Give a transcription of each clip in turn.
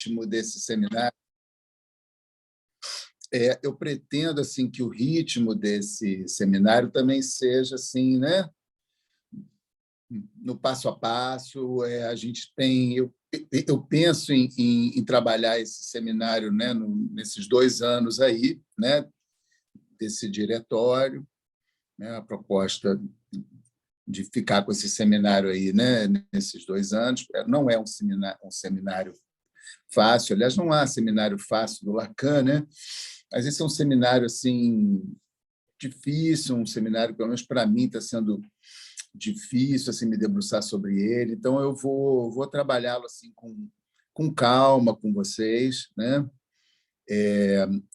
ritmo desse seminário, eu pretendo assim que o ritmo desse seminário também seja assim, né? No passo a passo, a gente tem, eu penso em trabalhar esse seminário, né, nesses 2 anos aí, né, desse diretório, né, a proposta de ficar com esse seminário aí, né, nesses 2 anos. Não é um seminário fácil, aliás, não há seminário fácil do Lacan, né? Mas esse é um seminário assim difícil, um seminário, pelo menos para mim, está sendo difícil assim me debruçar sobre ele. Então eu vou trabalhá-lo assim com calma com vocês, né?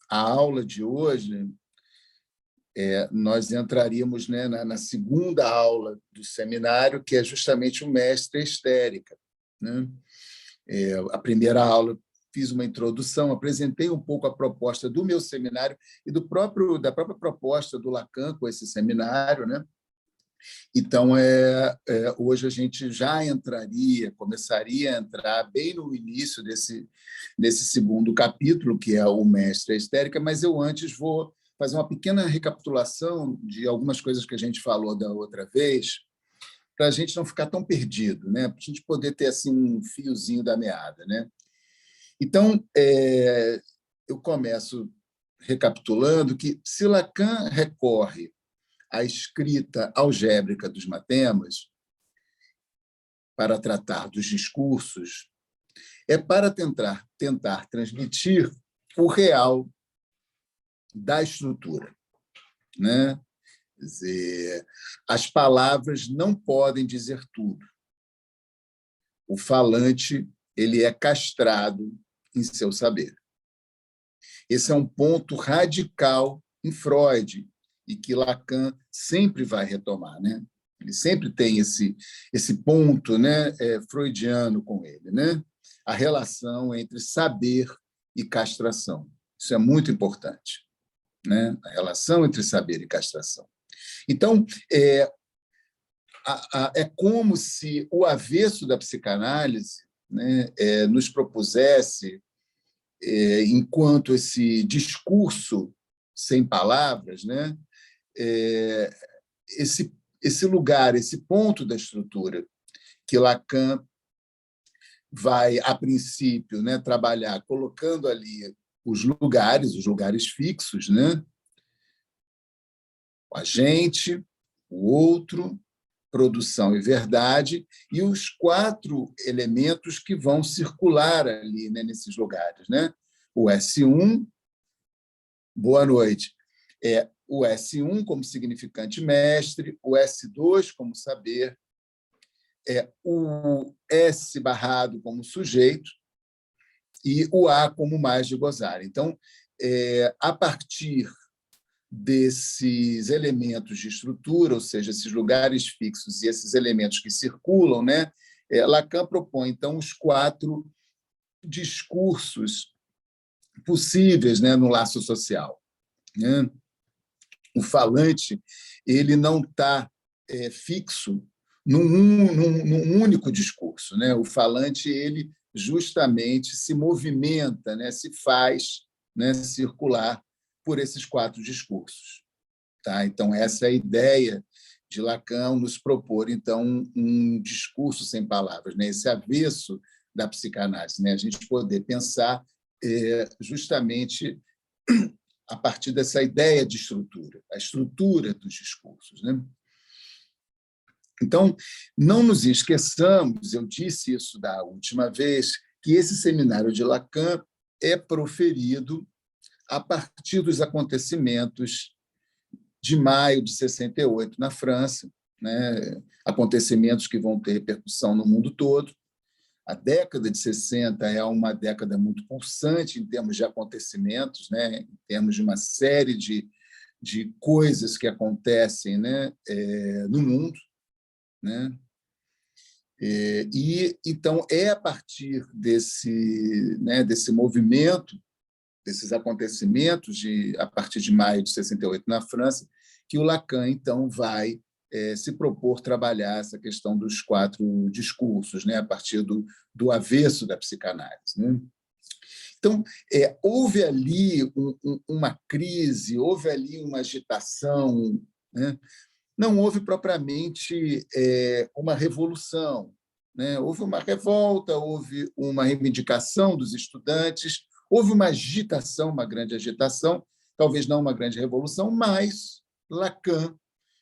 A aula de hoje, nós entraríamos, né, na segunda aula do seminário, que é justamente o mestre histérica, né? A primeira aula fiz uma introdução, apresentei um pouco a proposta do meu seminário e da própria proposta do Lacan com esse seminário, né? Então, hoje a gente já começaria a entrar bem no início desse segundo capítulo, que é o Mestre Histérica, mas eu antes vou fazer uma pequena recapitulação de algumas coisas que a gente falou da outra vez, para a gente não ficar tão perdido, né? Para a gente poder ter assim, um fiozinho da meada, né? Então, eu começo recapitulando que, se Lacan recorre à escrita algébrica dos matemas para tratar dos discursos, é para tentar transmitir o real da estrutura, né? Quer dizer, as palavras não podem dizer tudo. O falante ele é castrado em seu saber. Esse é um ponto radical em Freud e que Lacan sempre vai retomar, né? Ele sempre tem esse ponto, né, freudiano com ele, né? A relação entre saber e castração. Isso é muito importante, né? A relação entre saber e castração. Então, é como se o avesso da psicanálise, né, nos propusesse, enquanto esse discurso sem palavras, né, esse lugar, esse ponto da estrutura que Lacan vai, a princípio, né, trabalhar colocando ali os lugares fixos, né? O agente, o outro, produção e verdade, e os 4 elementos que vão circular ali, né, nesses lugares, né? O S1, boa noite. O S1 como significante mestre, o S2 como saber, o S barrado como sujeito e o A como mais de gozar. Então, a partir desses elementos de estrutura, ou seja, esses lugares fixos e esses elementos que circulam, né, Lacan propõe, então, os 4 discursos possíveis, né, no laço social, né? O falante ele não está fixo num único discurso, né? O falante ele justamente se movimenta, né, se faz, né, circular por esses 4 discursos. Tá? Então, essa é a ideia de Lacan, nos propor, então, um discurso sem palavras, né? Esse avesso da psicanálise, né? A gente poder pensar justamente a partir dessa ideia de estrutura, a estrutura dos discursos, né? Então, não nos esqueçamos, eu disse isso da última vez, que esse seminário de Lacan é proferido a partir dos acontecimentos de maio de 68 na França, né? Acontecimentos que vão ter repercussão no mundo todo. A década de 60 é uma década muito pulsante em termos de acontecimentos, né? Em termos de uma série de coisas que acontecem, né, no mundo, né? E então a partir desse movimento, desses acontecimentos a partir de maio de 68 na França, que o Lacan então vai se propor trabalhar essa questão dos 4 discursos, né, a partir do avesso da psicanálise, né? Então, houve ali uma crise, houve ali uma agitação, né? Não houve propriamente uma revolução, né? Houve uma revolta, houve uma reivindicação dos estudantes, houve uma agitação, uma grande agitação, talvez não uma grande revolução, mas Lacan,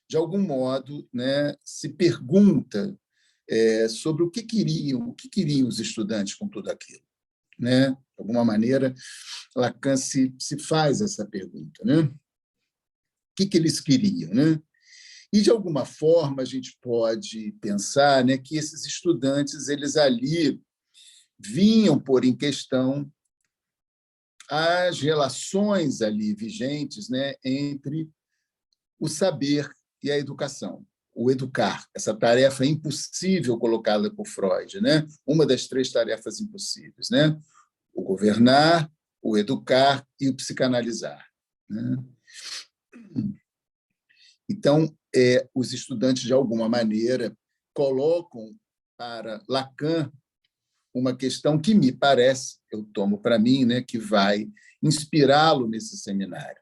de algum modo, né, se pergunta sobre o que queriam os estudantes com tudo aquilo, né? De alguma maneira, Lacan se faz essa pergunta, né? O que eles queriam, né? E, de alguma forma, a gente pode pensar, né, que esses estudantes eles ali vinham pôr em questão as relações ali vigentes, né, entre o saber e a educação, o educar, essa tarefa impossível colocada por Freud, né? Uma das três tarefas impossíveis, né? O governar, o educar e o psicanalizar, né? Então, os estudantes, de alguma maneira, colocam para Lacan uma questão que me parece, eu tomo para mim, né, que vai inspirá-lo nesse seminário.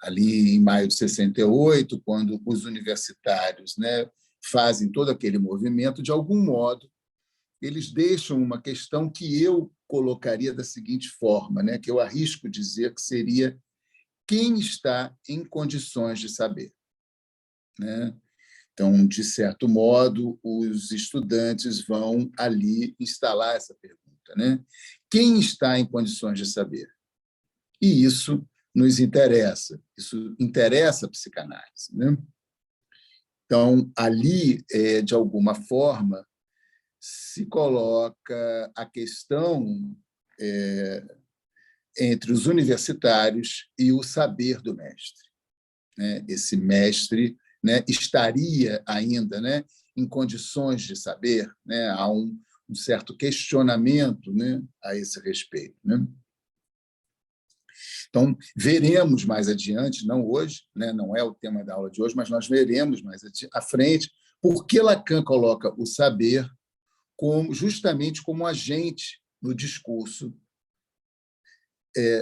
Ali em maio de 68, quando os universitários, né, fazem todo aquele movimento, de algum modo, eles deixam uma questão que eu colocaria da seguinte forma, né, que eu arrisco dizer que seria quem está em condições de saber, né? Então, de certo modo, os estudantes vão ali instalar essa pergunta, né? Quem está em condições de saber? E isso nos interessa, isso interessa a psicanálise, né? Então, ali, de alguma forma, se coloca a questão entre os universitários e o saber do mestre, né? Esse mestre, né, estaria ainda, né, em condições de saber, né? Há um certo questionamento, né, a esse respeito, né? Então, veremos mais adiante, não hoje, né, não é o tema da aula de hoje, mas nós veremos mais à frente por que Lacan coloca o saber justamente como agente no discurso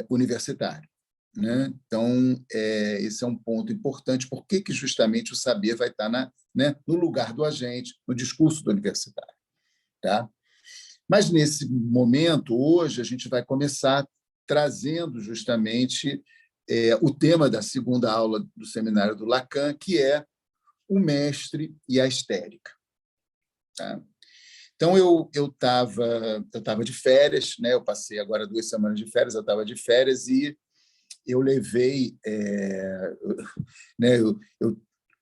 universitário, né? Então, esse é um ponto importante. Por que justamente o saber vai estar né, no lugar do agente, no discurso do universitário? Tá? Mas, nesse momento, hoje, a gente vai começar trazendo justamente o tema da segunda aula do seminário do Lacan, que é o mestre e a histérica. Tá? Então, eu estava de férias, né? Eu passei agora 2 semanas de férias, eu estava de férias e eu levei, né?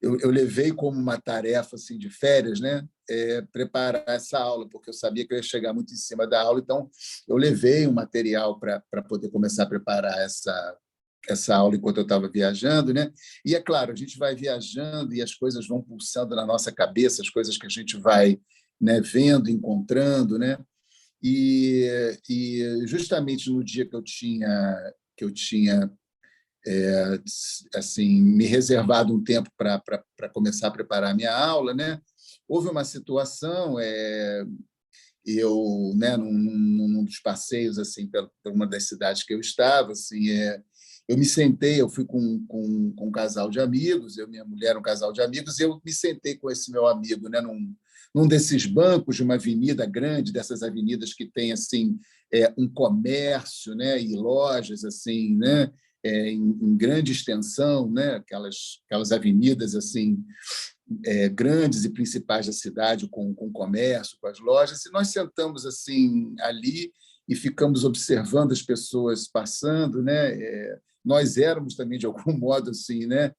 Eu levei como uma tarefa assim de férias, né? Preparar essa aula, porque eu sabia que eu ia chegar muito em cima da aula, então eu levei um material para poder começar a preparar essa aula enquanto eu estava viajando, né? E é claro, a gente vai viajando e as coisas vão pulsando na nossa cabeça, as coisas que a gente vai, né, vendo, encontrando, né? E justamente no dia que eu tinha assim me reservado um tempo para começar a preparar a minha aula, né? Houve uma situação, eu, né, num dos passeios assim por uma das cidades que eu estava, assim, eu me sentei, eu fui com um casal de amigos, eu e minha mulher, um casal de amigos, e eu me sentei com esse meu amigo, né, num desses bancos de uma avenida grande, dessas avenidas que tem assim um comércio, né, e lojas assim, né, em grande extensão, né, aquelas avenidas assim grandes e principais da cidade, com comércio, com as lojas, e nós sentamos assim ali e ficamos observando as pessoas passando, né? Nós éramos também de algum modo assim, né?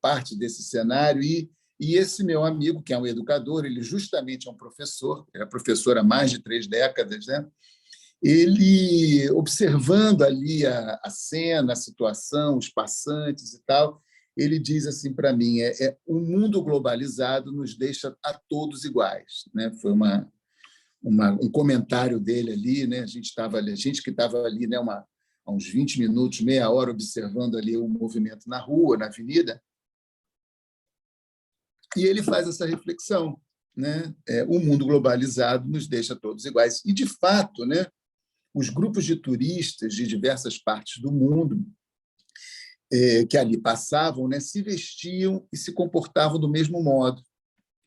Parte desse cenário e esse meu amigo, que é um educador, ele justamente é um professor, é professor há mais de 3 décadas, né? Ele, observando ali a cena, a situação, os passantes e tal, ele diz assim para mim: o mundo globalizado nos deixa a todos iguais, né? Foi um comentário dele ali, né? A gente que estava ali, né? Há uns 20 minutos, meia hora, observando ali o movimento na rua, na avenida, e ele faz essa reflexão, né? O mundo globalizado nos deixa todos iguais. E, de fato, né? os grupos de turistas de diversas partes do mundo que ali passavam, né, se vestiam e se comportavam do mesmo modo,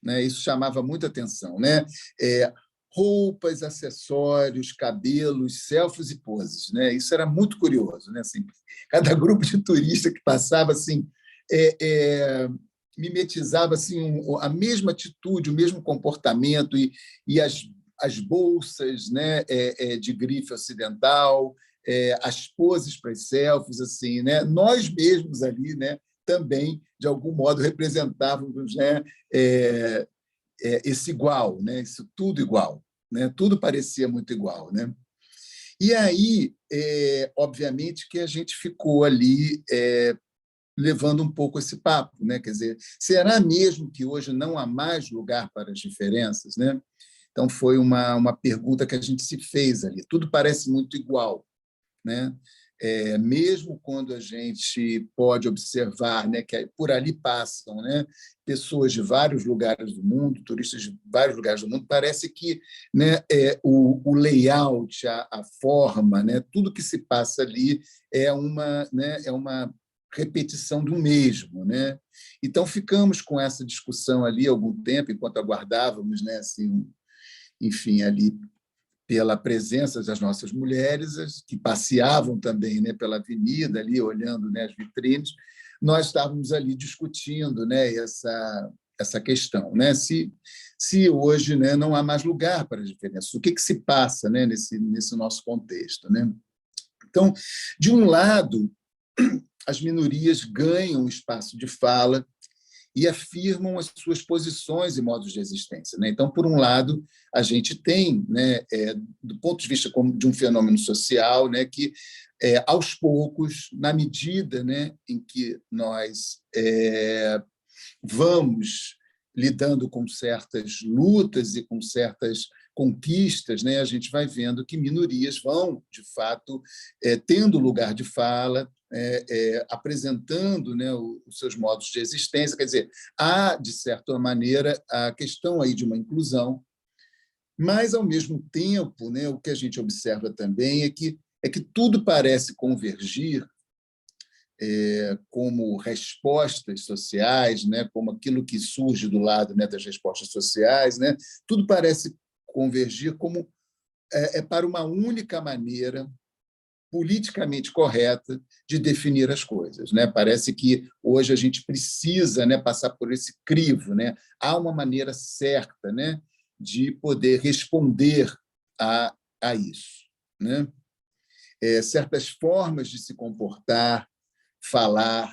né? Isso chamava muita atenção, né? Roupas, acessórios, cabelos, selfies e poses, né? Isso era muito curioso, né? Assim, cada grupo de turista que passava assim mimetizava assim a mesma atitude, o mesmo comportamento e as bolsas, né, de grife ocidental, as poses para as selfies, assim, né? Nós mesmos ali, né, também de algum modo representávamos, né, esse igual, né? Isso tudo igual, né? Tudo parecia muito igual, né? E aí, obviamente, que a gente ficou ali levando um pouco esse papo, né? Quer dizer, será mesmo que hoje não há mais lugar para as diferenças, né? Então foi uma pergunta que a gente se fez ali. Tudo parece muito igual, né? Mesmo quando a gente pode observar, né, que por ali passam, né, pessoas de vários lugares do mundo, turistas de vários lugares do mundo, parece que, né, o layout, a forma, né, tudo que se passa ali né, é uma repetição do mesmo, né? Então ficamos com essa discussão ali algum tempo enquanto aguardávamos, né, assim, enfim, ali pela presença das nossas mulheres, que passeavam também, né, pela avenida, ali olhando, né, as vitrines. Nós estávamos ali discutindo, né, essa questão, né? Se hoje, né, não há mais lugar para as diferenças, o que se passa, né, nesse nosso contexto, né? Então, de um lado, as minorias ganham espaço de fala e afirmam as suas posições e modos de existência, né? Então, por um lado, a gente tem, né, do ponto de vista de um fenômeno social, né, que aos poucos, na medida, né, em que nós vamos lidando com certas lutas e com certas conquistas, né, a gente vai vendo que minorias vão, de fato, tendo lugar de fala, apresentando, né, os seus modos de existência. Quer dizer, há, de certa maneira, a questão aí de uma inclusão, mas, ao mesmo tempo, né, o que a gente observa também é que tudo parece convergir como respostas sociais, né, como aquilo que surge do lado, né, das respostas sociais, né, tudo parece convergir como para uma única maneira politicamente correta de definir as coisas, né? Parece que hoje a gente precisa, né, passar por esse crivo, né? Há uma maneira certa, né, de poder responder a isso, né? Certas formas de se comportar, falar,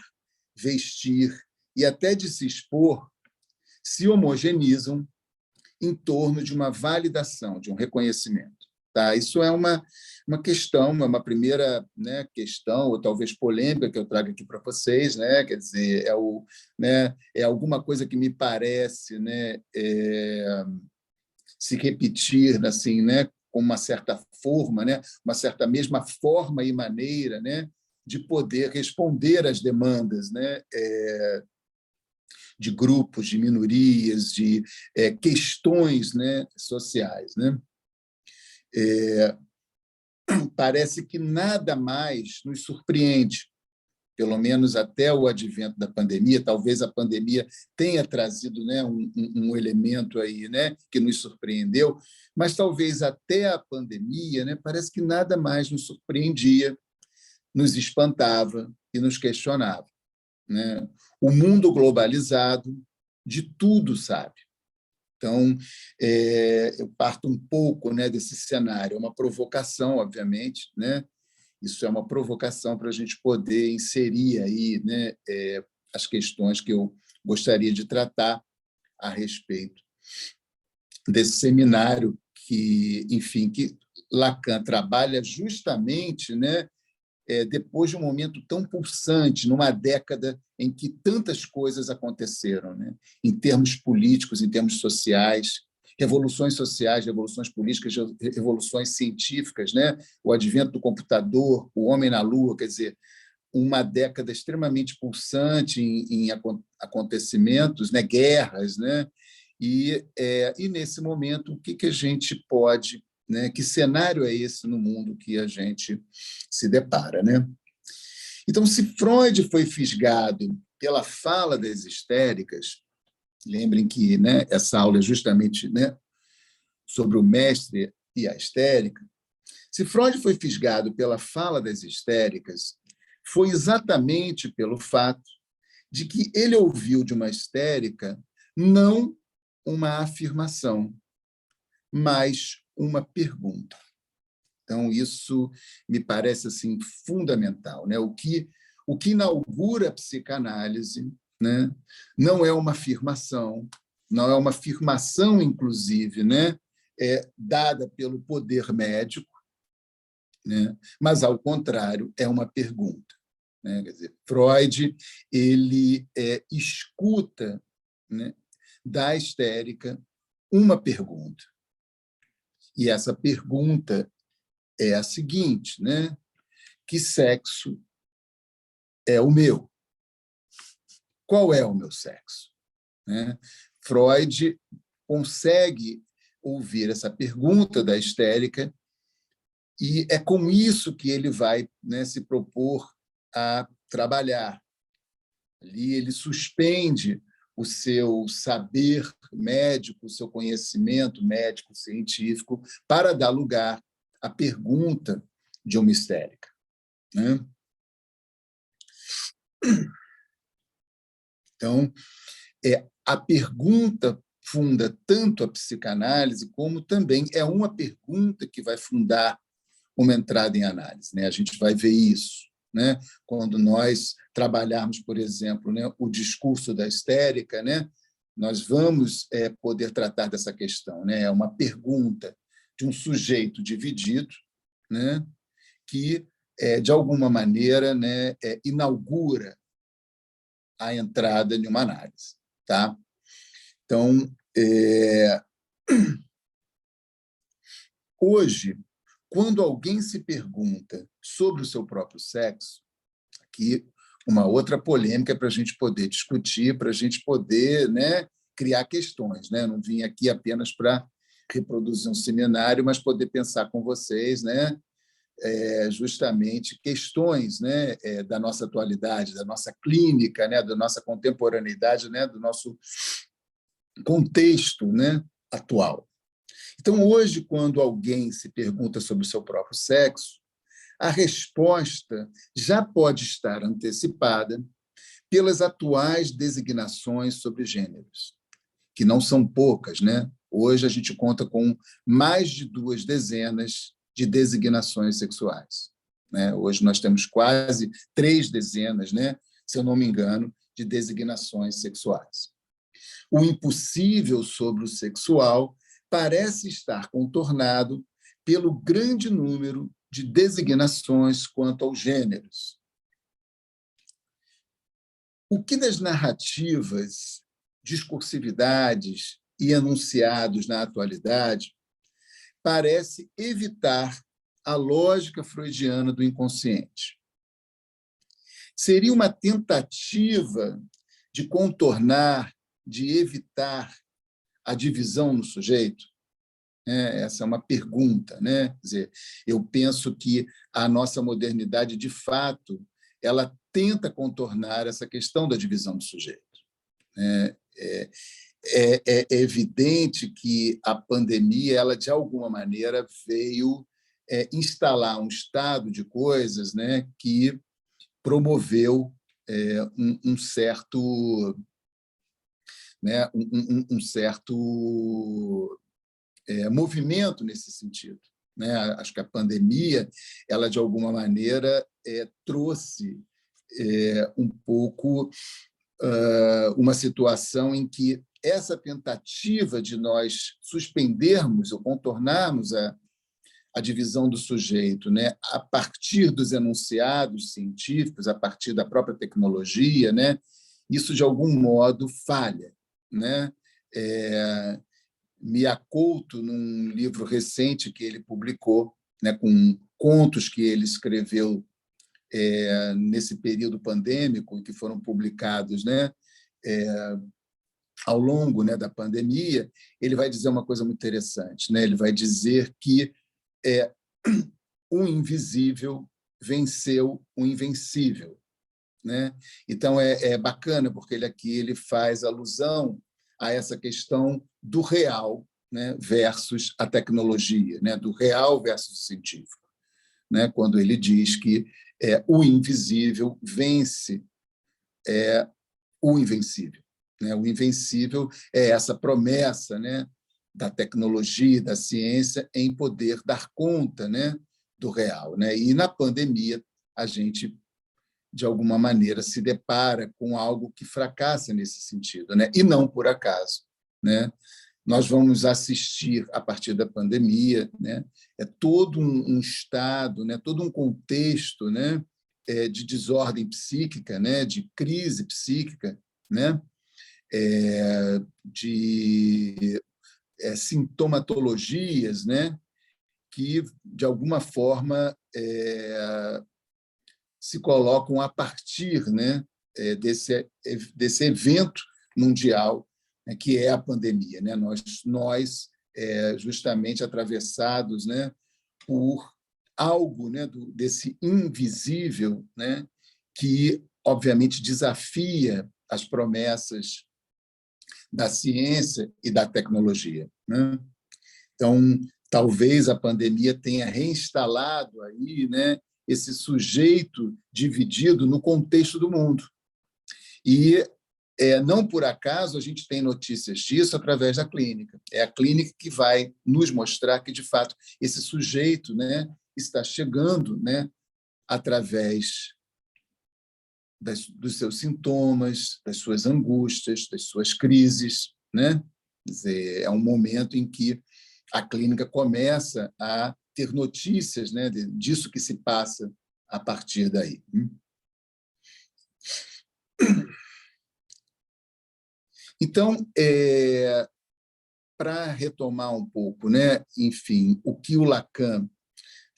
vestir e até de se expor se homogeneizam em torno de uma validação, de um reconhecimento. Tá? Isso é uma questão, uma primeira, né, questão, ou talvez polêmica, que eu trago aqui para vocês, né? Quer dizer, é alguma coisa que me parece, né, se repetir assim, né, com uma certa forma, né, uma certa mesma forma e maneira, né, de poder responder às demandas, né, de grupos, de minorias, de questões, né, sociais, né? Parece que nada mais nos surpreende, pelo menos até o advento da pandemia. Talvez a pandemia tenha trazido, né, um elemento aí, né, que nos surpreendeu, mas talvez até a pandemia, né, parece que nada mais nos surpreendia, nos espantava e nos questionava, né? O mundo globalizado de tudo sabe. Então, eu parto um pouco, né, desse cenário. É uma provocação, obviamente, né? Isso é uma provocação para a gente poder inserir aí, né, as questões que eu gostaria de tratar a respeito desse seminário que, enfim, que Lacan trabalha justamente, né, depois de um momento tão pulsante, numa década em que tantas coisas aconteceram, né? Em termos políticos, em termos sociais, sociais, revoluções políticas, revoluções científicas, né? O advento do computador, o homem na Lua, quer dizer, uma década extremamente pulsante em acontecimentos, né? Guerras, né? E nesse momento, o que a gente pode né? Que cenário é esse no mundo que a gente se depara, né? Então, se Freud foi fisgado pela fala das histéricas, lembrem que, né, essa aula é justamente, né, sobre o mestre e a histérica. Se Freud foi fisgado pela fala das histéricas, foi exatamente pelo fato de que ele ouviu de uma histérica não uma afirmação, mas uma pergunta. Então, isso me parece assim fundamental, né? O que inaugura a psicanálise, né, não é uma afirmação, não é uma afirmação, inclusive, né, dada pelo poder médico, né, mas, ao contrário, é uma pergunta. Né? Quer dizer, Freud ele escuta, né, da histérica uma pergunta. E essa pergunta é a seguinte, né? Que sexo é o meu? Qual é o meu sexo? Né? Freud consegue ouvir essa pergunta da histérica e é com isso que ele vai, né, se propor a trabalhar. Ali ele suspende o seu saber médico, o seu conhecimento médico científico, para dar lugar à pergunta de uma histérica. Né? Então, a pergunta funda tanto a psicanálise, como também é uma pergunta que vai fundar uma entrada em análise. Né? A gente vai ver isso, né? Quando nós trabalharmos, por exemplo, né, o discurso da histérica, né, nós vamos poder tratar dessa questão. Né? É uma pergunta de um sujeito dividido, né, que, de alguma maneira, né, inaugura a entrada de uma análise. Tá? Então, hoje, quando alguém se pergunta sobre o seu próprio sexo, aqui uma outra polêmica para a gente poder discutir, para a gente poder, né, criar questões. Né? Não vim aqui apenas para reproduzir um seminário, mas poder pensar com vocês, né, justamente questões, né, da nossa atualidade, da nossa clínica, né, da nossa contemporaneidade, né, do nosso contexto, né, atual. Então, hoje, quando alguém se pergunta sobre o seu próprio sexo, a resposta já pode estar antecipada pelas atuais designações sobre gêneros, que não são poucas, né? Hoje a gente conta com mais de 2 dezenas de designações sexuais. Né? Hoje nós temos quase 3 dezenas, né, se eu não me engano, de designações sexuais. O impossível sobre o sexual parece estar contornado pelo grande número de designações quanto aos gêneros. O que das narrativas, discursividades e enunciados na atualidade parece evitar a lógica freudiana do inconsciente? Seria uma tentativa de contornar, de evitar a divisão no sujeito? Essa é uma pergunta. Né? Quer dizer, eu penso que a nossa modernidade, de fato, ela tenta contornar essa questão da divisão do sujeito. É evidente que a pandemia, ela, de alguma maneira, veio instalar um estado de coisas, né, que promoveu um certo, né, um certo movimento nesse sentido. Né? Acho que a pandemia, ela, de alguma maneira, trouxe um pouco uma situação em que essa tentativa de nós suspendermos ou contornarmos a divisão do sujeito, né, a partir dos enunciados científicos, a partir da própria tecnologia, né, isso, de algum modo, falha. Né? Mia Couto, num livro recente que ele publicou, né, com contos que ele escreveu nesse período pandêmico, que foram publicados, né, ao longo, né, da pandemia, ele vai dizer uma coisa muito interessante, né? Ele vai dizer que o invisível venceu o invencível, né? Então, é bacana, porque ele faz alusão a essa questão do real, né, versus a tecnologia, né, do real versus o científico, né, quando ele diz que o invisível vence o invencível, né? O invencível é essa promessa, né, da tecnologia, da ciência em poder dar conta, né, do real, né? E na pandemia a gente de alguma maneira se depara com algo que fracassa nesse sentido, né? E não por acaso, né? Nós vamos assistir a partir da pandemia, né? É todo um estado, né? Todo um contexto, né? De desordem psíquica, né? De crise psíquica, né? De sintomatologias, né? Que de alguma forma se colocam a partir, né? Desse evento mundial, né, que é a pandemia, né? Nós justamente atravessados, né, por algo, né, desse invisível, né, que obviamente desafia as promessas da ciência e da tecnologia, né? Então, talvez a pandemia tenha reinstalado aí, né, esse sujeito dividido no contexto do mundo. E não por acaso a gente tem notícias disso através da clínica. É a clínica que vai nos mostrar que, de fato, esse sujeito, né, está chegando, né, através dos seus sintomas, das suas angústias, das suas crises, né? Quer dizer, é um momento em que a clínica começa a ter notícias, né, disso que se passa a partir daí. Então, para retomar um pouco, né, enfim, o que o Lacan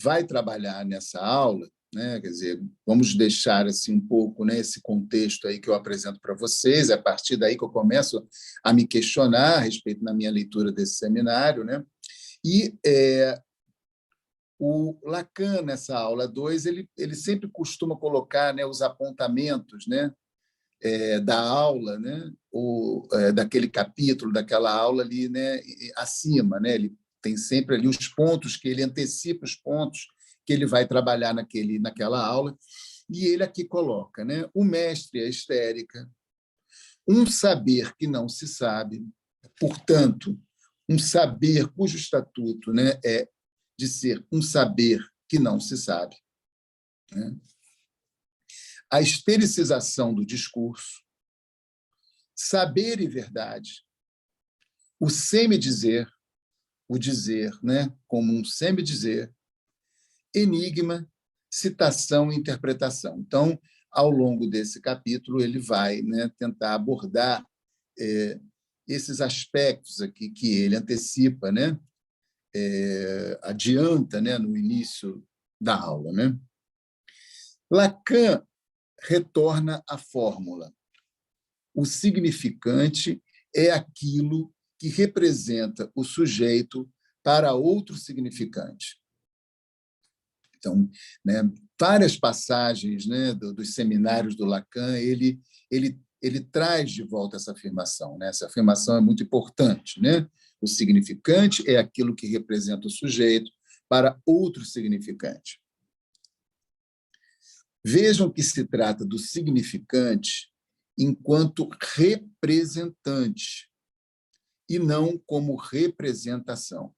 vai trabalhar nessa aula, né, quer dizer, vamos deixar assim um pouco, né, esse contexto aí que eu apresento para vocês, é a partir daí que eu começo a me questionar a respeito da minha leitura desse seminário, né? E o Lacan, nessa aula 2, ele sempre costuma colocar, né, os apontamentos, né, da aula, né, ou daquele capítulo, daquela aula ali, né, acima, né? Ele tem sempre ali os pontos que ele antecipa os pontos que ele vai trabalhar naquela aula, e ele aqui coloca, né, o mestre é histérica, um saber que não se sabe, portanto, um saber cujo estatuto, né, é de ser um saber que não se sabe, né? A estericização do discurso, saber e verdade, o semi-dizer, o dizer, né, como um semi-dizer, enigma, citação e interpretação. Então, ao longo desse capítulo, ele vai, né, tentar abordar esses aspectos aqui que ele antecipa, né, adianta, né, no início da aula, né? Lacan retorna à fórmula. O significante é aquilo que representa o sujeito para outro significante. Então, né, várias passagens, né, dos seminários do Lacan, ele traz de volta essa afirmação, né? Essa afirmação é muito importante, né? O significante é aquilo que representa o sujeito para outro significante. Vejam que se trata do significante enquanto representante e não como representação.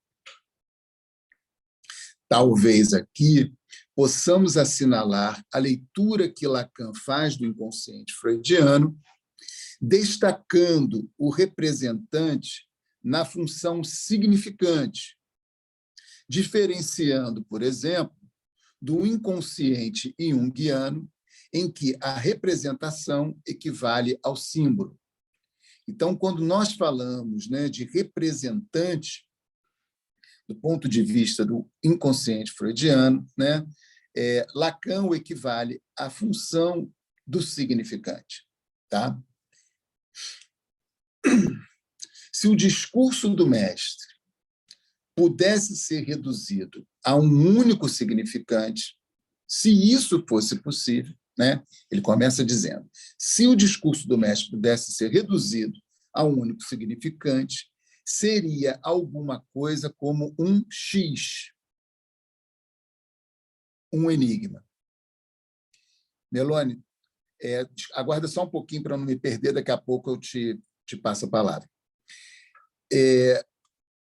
Talvez aqui possamos assinalar a leitura que Lacan faz do inconsciente freudiano, destacando o representante na função significante, diferenciando, por exemplo, do inconsciente junguiano, em que a representação equivale ao símbolo. Então, quando nós falamos, né, de representante, do ponto de vista do inconsciente freudiano, né, Lacan o equivale à função do significante. Tá? Se o discurso do mestre pudesse ser reduzido a um único significante, se isso fosse possível, né? Ele começa dizendo: se o discurso do mestre pudesse ser reduzido a um único significante, seria alguma coisa como um X, um enigma. Meloni, aguarda só um pouquinho para não me perder, daqui a pouco eu te passo a palavra.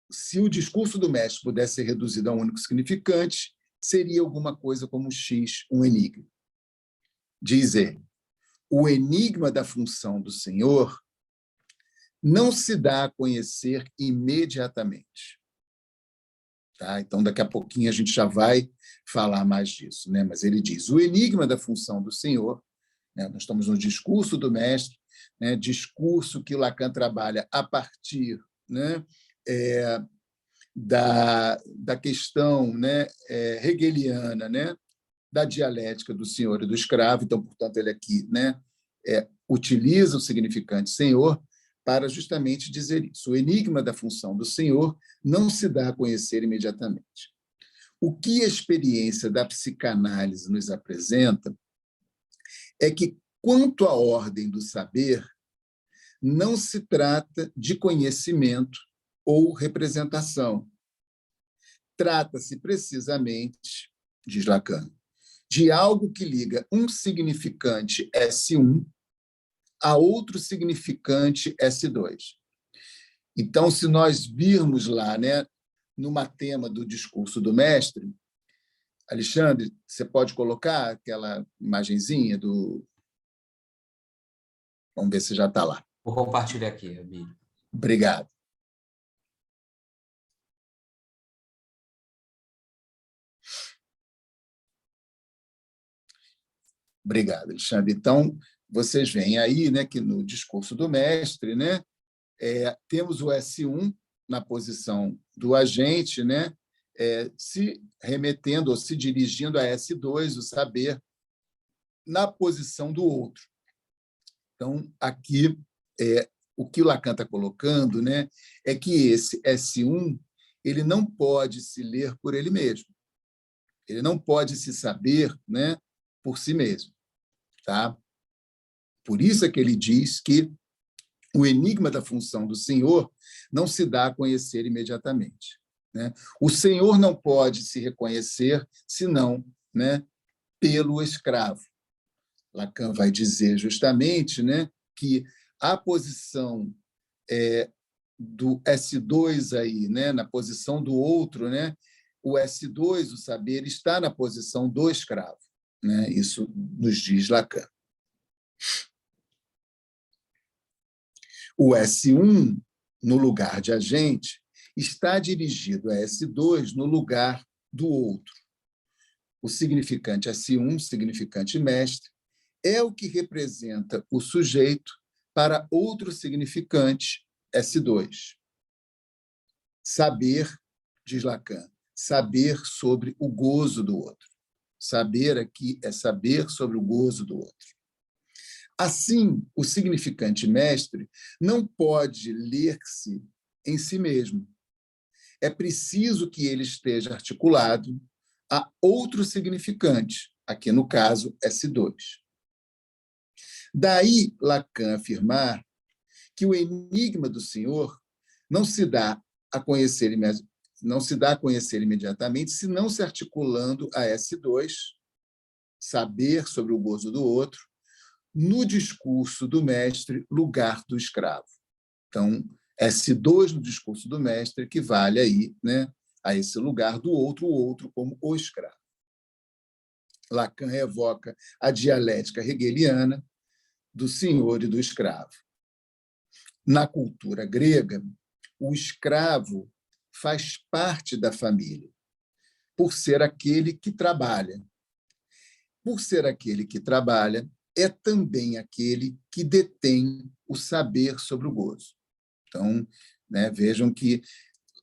Se o discurso do mestre pudesse ser reduzido a um único significante, seria alguma coisa como X, um enigma. Diz ele: o enigma da função do Senhor não se dá a conhecer imediatamente. Tá? Então, daqui a pouquinho a gente já vai falar mais disso, né? Mas ele diz: o enigma da função do Senhor, né? Nós estamos no discurso do mestre, né? Discurso que Lacan trabalha a partir, né? Da questão, né? Hegeliana, né? Da dialética do senhor e do escravo. Então, portanto, ele aqui, né? Utiliza o significante senhor para justamente dizer isso. O enigma da função do Senhor não se dá a conhecer imediatamente. O que a experiência da psicanálise nos apresenta é que, quanto à ordem do saber, não se trata de conhecimento ou representação. Trata-se precisamente, diz Lacan, de algo que liga um significante S1 a outro significante S2. Então, se nós virmos lá, né, numa tema do discurso do mestre, Alexandre, você pode colocar aquela imagenzinha do... Vamos ver se já está lá. Vou compartilhar aqui, Abílio. Obrigado. Obrigado, Alexandre. Então, vocês veem aí, né, que no discurso do mestre, né, temos o S1 na posição do agente, né, se remetendo ou se dirigindo a S2, o saber, na posição do outro. Então, aqui, o que o Lacan está colocando, né, é que esse S1 ele não pode se ler por ele mesmo. Ele não pode se saber, né, por si mesmo. Tá? Por isso é que ele diz que o enigma da função do Senhor não se dá a conhecer imediatamente. Né? O Senhor não pode se reconhecer senão, né, pelo escravo. Lacan vai dizer justamente, né, que a posição do S2 aí, né, na posição do outro, né, o S2, o saber, está na posição do escravo. Né? Isso nos diz Lacan. O S1, no lugar de agente, está dirigido a S2 no lugar do outro. O significante S1, significante mestre, é o que representa o sujeito para outro significante S2. Saber, diz Lacan, saber sobre o gozo do outro. Saber aqui é saber sobre o gozo do outro. Assim, o significante mestre não pode ler-se em si mesmo. É preciso que ele esteja articulado a outro significante, aqui no caso S2. Daí Lacan afirmar que o enigma do Senhor não se dá a conhecer imediatamente, se não se articulando a S2, saber sobre o gozo do outro, no discurso do mestre, lugar do escravo. Então, S2 no discurso do mestre equivale aí, né, a esse lugar do outro, o outro como o escravo. Lacan evoca a dialética hegeliana do senhor e do escravo. Na cultura grega, o escravo faz parte da família, por ser aquele que trabalha. Por ser aquele que trabalha, é também aquele que detém o saber sobre o gozo. Então, né, vejam que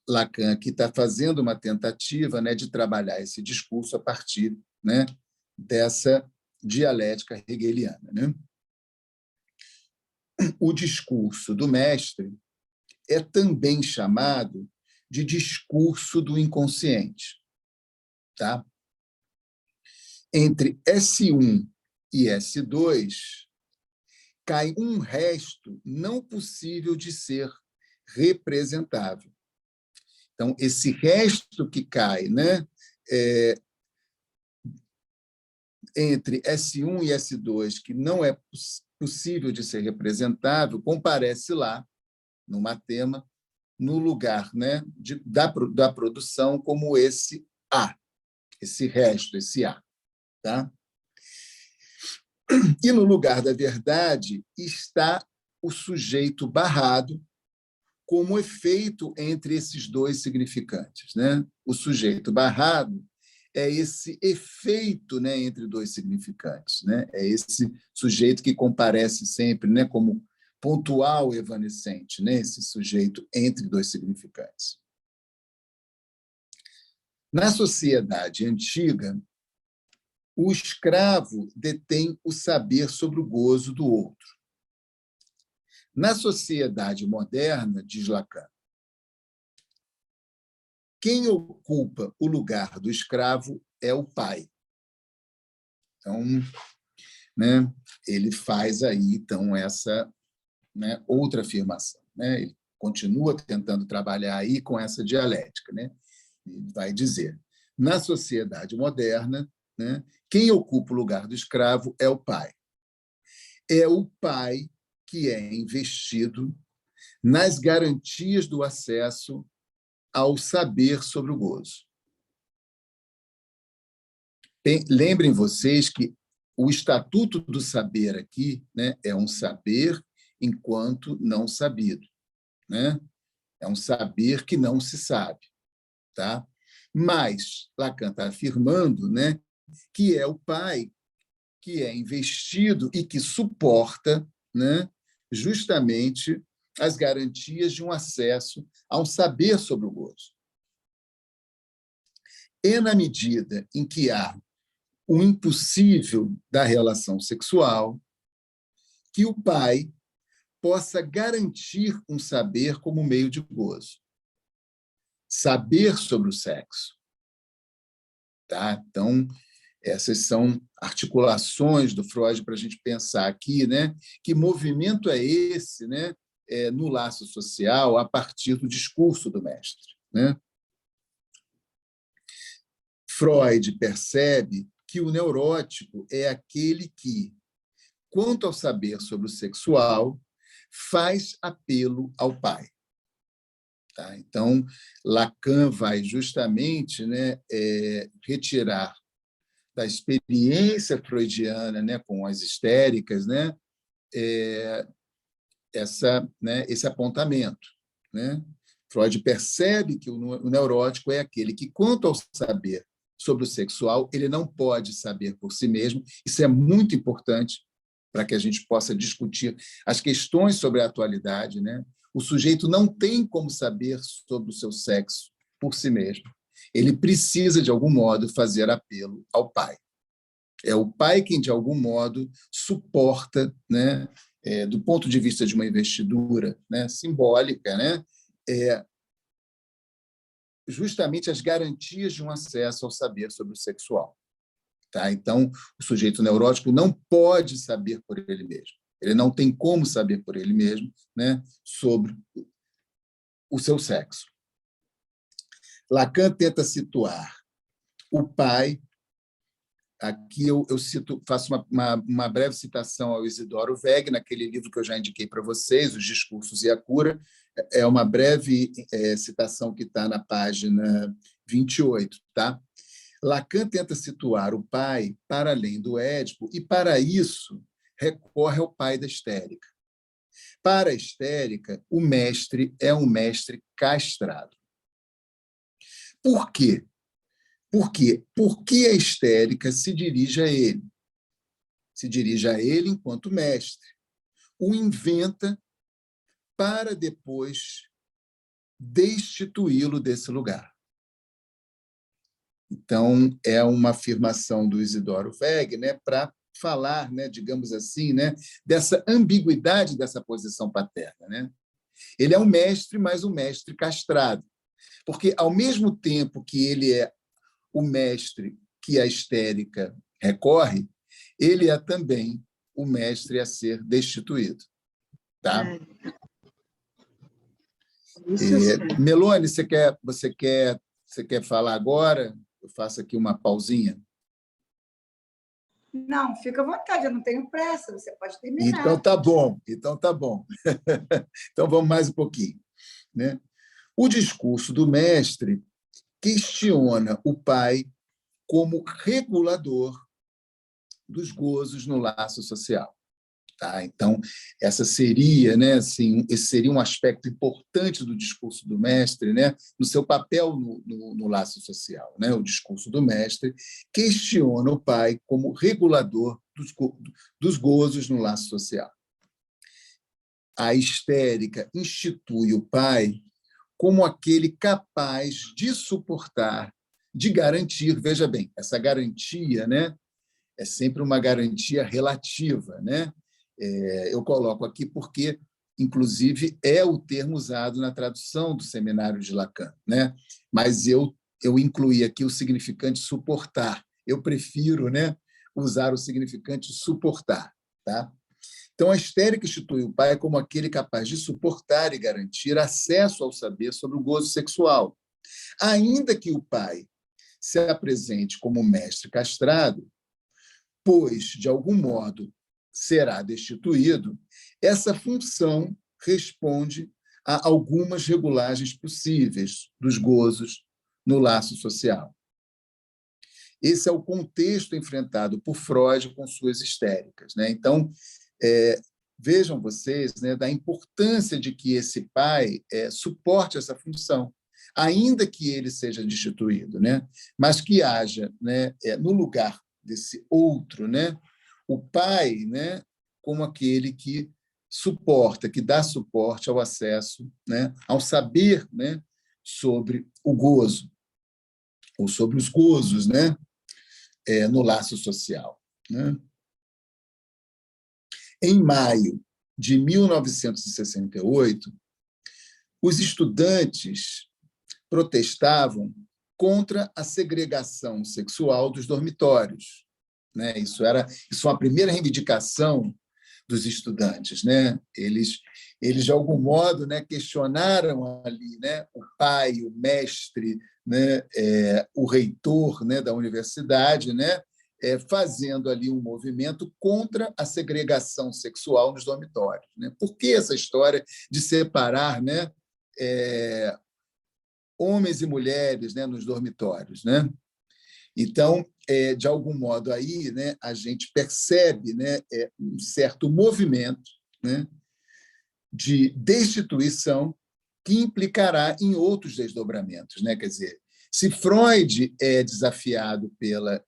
Lacan aqui está fazendo uma tentativa, né, de trabalhar esse discurso a partir, né, dessa dialética hegeliana. Né? o discurso do mestre é também chamado de discurso do inconsciente. Tá? Entre S1 e S2, cai um resto não possível de ser representável. Então, esse resto que cai, né, entre S1 e S2, que não é possível de ser representável, comparece lá, no Matema, no lugar, né, da produção como esse A, esse resto, esse A. Tá? E no lugar da verdade está o sujeito barrado como efeito entre esses dois significantes. Né? O sujeito barrado é esse efeito, né, entre dois significantes. Né? É esse sujeito que comparece sempre, né, como pontual evanescente, né, esse sujeito entre dois significantes. Na sociedade antiga, o escravo detém o saber sobre o gozo do outro. Na sociedade moderna, diz Lacan, quem ocupa o lugar do escravo é o pai. Então, né, ele faz aí então essa, né, outra afirmação. Né? Ele continua tentando trabalhar aí com essa dialética. Né? Ele vai dizer, na sociedade moderna, né, quem ocupa o lugar do escravo é o pai. É o pai que é investido nas garantias do acesso ao saber sobre o gozo. Lembrem vocês que o estatuto do saber aqui, né, é um saber enquanto não sabido. Né? É um saber que não se sabe. Tá? Mas Lacan está afirmando, né, que é o pai que é investido e que suporta, né, justamente as garantias de um acesso a um saber sobre o gozo. E na medida em que há o impossível da relação sexual, que o pai possa garantir um saber como meio de gozo. Saber sobre o sexo. Tá? Então, essas são articulações do Freud para a gente pensar aqui, né? Que movimento é esse, né? No laço social a partir do discurso do mestre. Né? Freud percebe que o neurótico é aquele que, quanto ao saber sobre o sexual, faz apelo ao pai. Tá? Então, Lacan vai justamente, né, retirar da experiência freudiana, né, com as histéricas, né, esse apontamento. Né? Freud percebe que o neurótico é aquele que, quanto ao saber sobre o sexual, ele não pode saber por si mesmo. Isso é muito importante para que a gente possa discutir as questões sobre a atualidade. Né? O sujeito não tem como saber sobre o seu sexo por si mesmo. Ele precisa, de algum modo, fazer apelo ao pai. É o pai quem, de algum modo, suporta, né, do ponto de vista de uma investidura, né, simbólica, né, justamente as garantias de um acesso ao saber sobre o sexual. Tá? Então, o sujeito neurótico não pode saber por ele mesmo. Ele não tem como saber por ele mesmo, né, sobre o seu sexo. Lacan tenta situar o pai. Aqui eu cito, faço uma breve citação ao Isidoro Weg, naquele livro que eu já indiquei para vocês, Os Discursos e a Cura. É uma breve citação que está na página 28. Tá? Lacan tenta situar o pai para além do Édipo e, para isso, recorre ao pai da histérica. Para a histérica, o mestre é um mestre castrado. Por quê? Por quê? Porque a histérica se dirige a ele. Se dirige a ele enquanto mestre. O inventa para depois destituí-lo desse lugar. Então, é uma afirmação do Isidoro Weg, né, para falar, né, digamos assim, né, dessa ambiguidade dessa posição paterna, né? Ele é um mestre, mas um mestre castrado, porque, ao mesmo tempo que ele é o mestre que a histérica recorre, ele é também o mestre a ser destituído. Tá? Isso sim. Melone, você quer falar agora? Eu faço aqui uma pausinha. Não, fica à vontade, eu não tenho pressa, você pode terminar. Então tá bom, então tá bom. Então vamos mais um pouquinho, né? O discurso do mestre questiona o pai como regulador dos gozos no laço social. Tá? Então, essa seria, né, assim, esse seria um aspecto importante do discurso do mestre, né, no seu papel no laço social. Né? O discurso do mestre questiona o pai como regulador dos gozos no laço social. A histérica institui o pai como aquele capaz de suportar, de garantir, veja bem, essa garantia, né, é sempre uma garantia relativa, né? Eu coloco aqui porque, inclusive, é o termo usado na tradução do Seminário de Lacan, né? Mas eu incluí aqui o significante suportar. Eu prefiro, né, usar o significante suportar. Tá? Então, a histérica institui o pai como aquele capaz de suportar e garantir acesso ao saber sobre o gozo sexual. Ainda que o pai se apresente como mestre castrado, pois, de algum modo, será destituído, essa função responde a algumas regulagens possíveis dos gozos no laço social. Esse é o contexto enfrentado por Freud com suas histéricas. Né? Então, vejam vocês, né, da importância de que esse pai suporte essa função, ainda que ele seja destituído, né? Mas que haja, né, no lugar desse outro, né, o pai, né, como aquele que suporta, que dá suporte ao acesso, né, ao saber, né, sobre o gozo, ou sobre os gozos, né, no laço social. Né? Em maio de 1968, os estudantes protestavam contra a segregação sexual dos dormitórios. Né? Isso é uma primeira reivindicação dos estudantes. Né? Eles, de algum modo, né, questionaram ali, né, o pai, o mestre, né, o reitor, né, da universidade, né, fazendo ali um movimento contra a segregação sexual nos dormitórios. Né? Por que essa história de separar, né, homens e mulheres, né, nos dormitórios? Né? Então, de algum modo, aí, né, a gente percebe, né, um certo movimento, né, de destituição que implicará em outros desdobramentos. Né? Quer dizer, se Freud é desafiado pela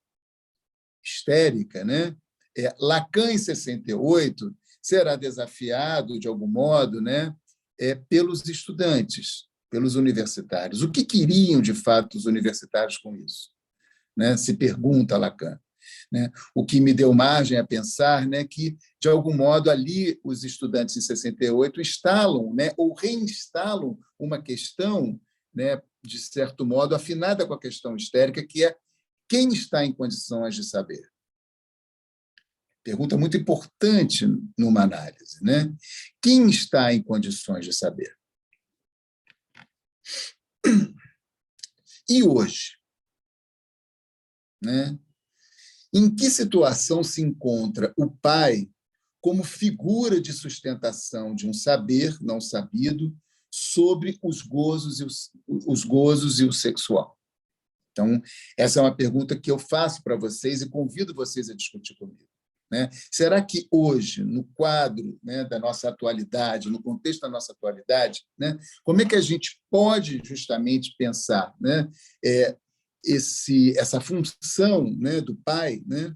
histérica, né, Lacan, em 68, será desafiado, de algum modo, né, pelos estudantes, pelos universitários. O que queriam, de fato, os universitários com isso? Né? Se pergunta Lacan. Né? O que me deu margem a pensar, né, que, de algum modo, ali os estudantes, em 68, instalam, né, ou reinstalam uma questão, né, de certo modo, afinada com a questão histérica, que é quem está em condições de saber? Pergunta muito importante numa análise. Né? Quem está em condições de saber? E hoje? Né? Em que situação se encontra o pai como figura de sustentação de um saber não sabido sobre os gozos e o sexual? Então, essa é uma pergunta que eu faço para vocês e convido vocês a discutir comigo. Né? Será que hoje, no quadro, né, da nossa atualidade, no contexto da nossa atualidade, né, como é que a gente pode justamente pensar, né, essa função, né, do pai, né,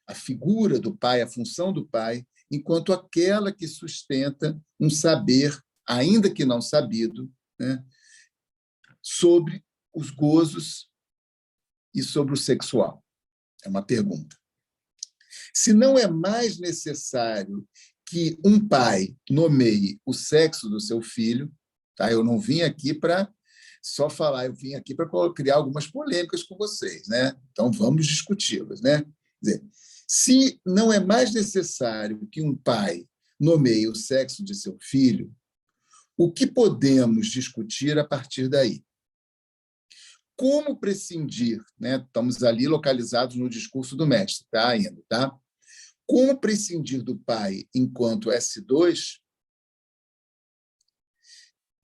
a figura do pai, a função do pai, enquanto aquela que sustenta um saber, ainda que não sabido, né, sobre os gozos e sobre o sexual? É uma pergunta. Se não é mais necessário que um pai nomeie o sexo do seu filho, tá? Eu não vim aqui para só falar, eu vim aqui para criar algumas polêmicas com vocês, né? Então vamos discuti-las, né? Quer dizer, se não é mais necessário que um pai nomeie o sexo de seu filho, o que podemos discutir a partir daí? Como prescindir, né? Estamos ali localizados no discurso do mestre, tá? Ainda, tá? Como prescindir do pai enquanto S2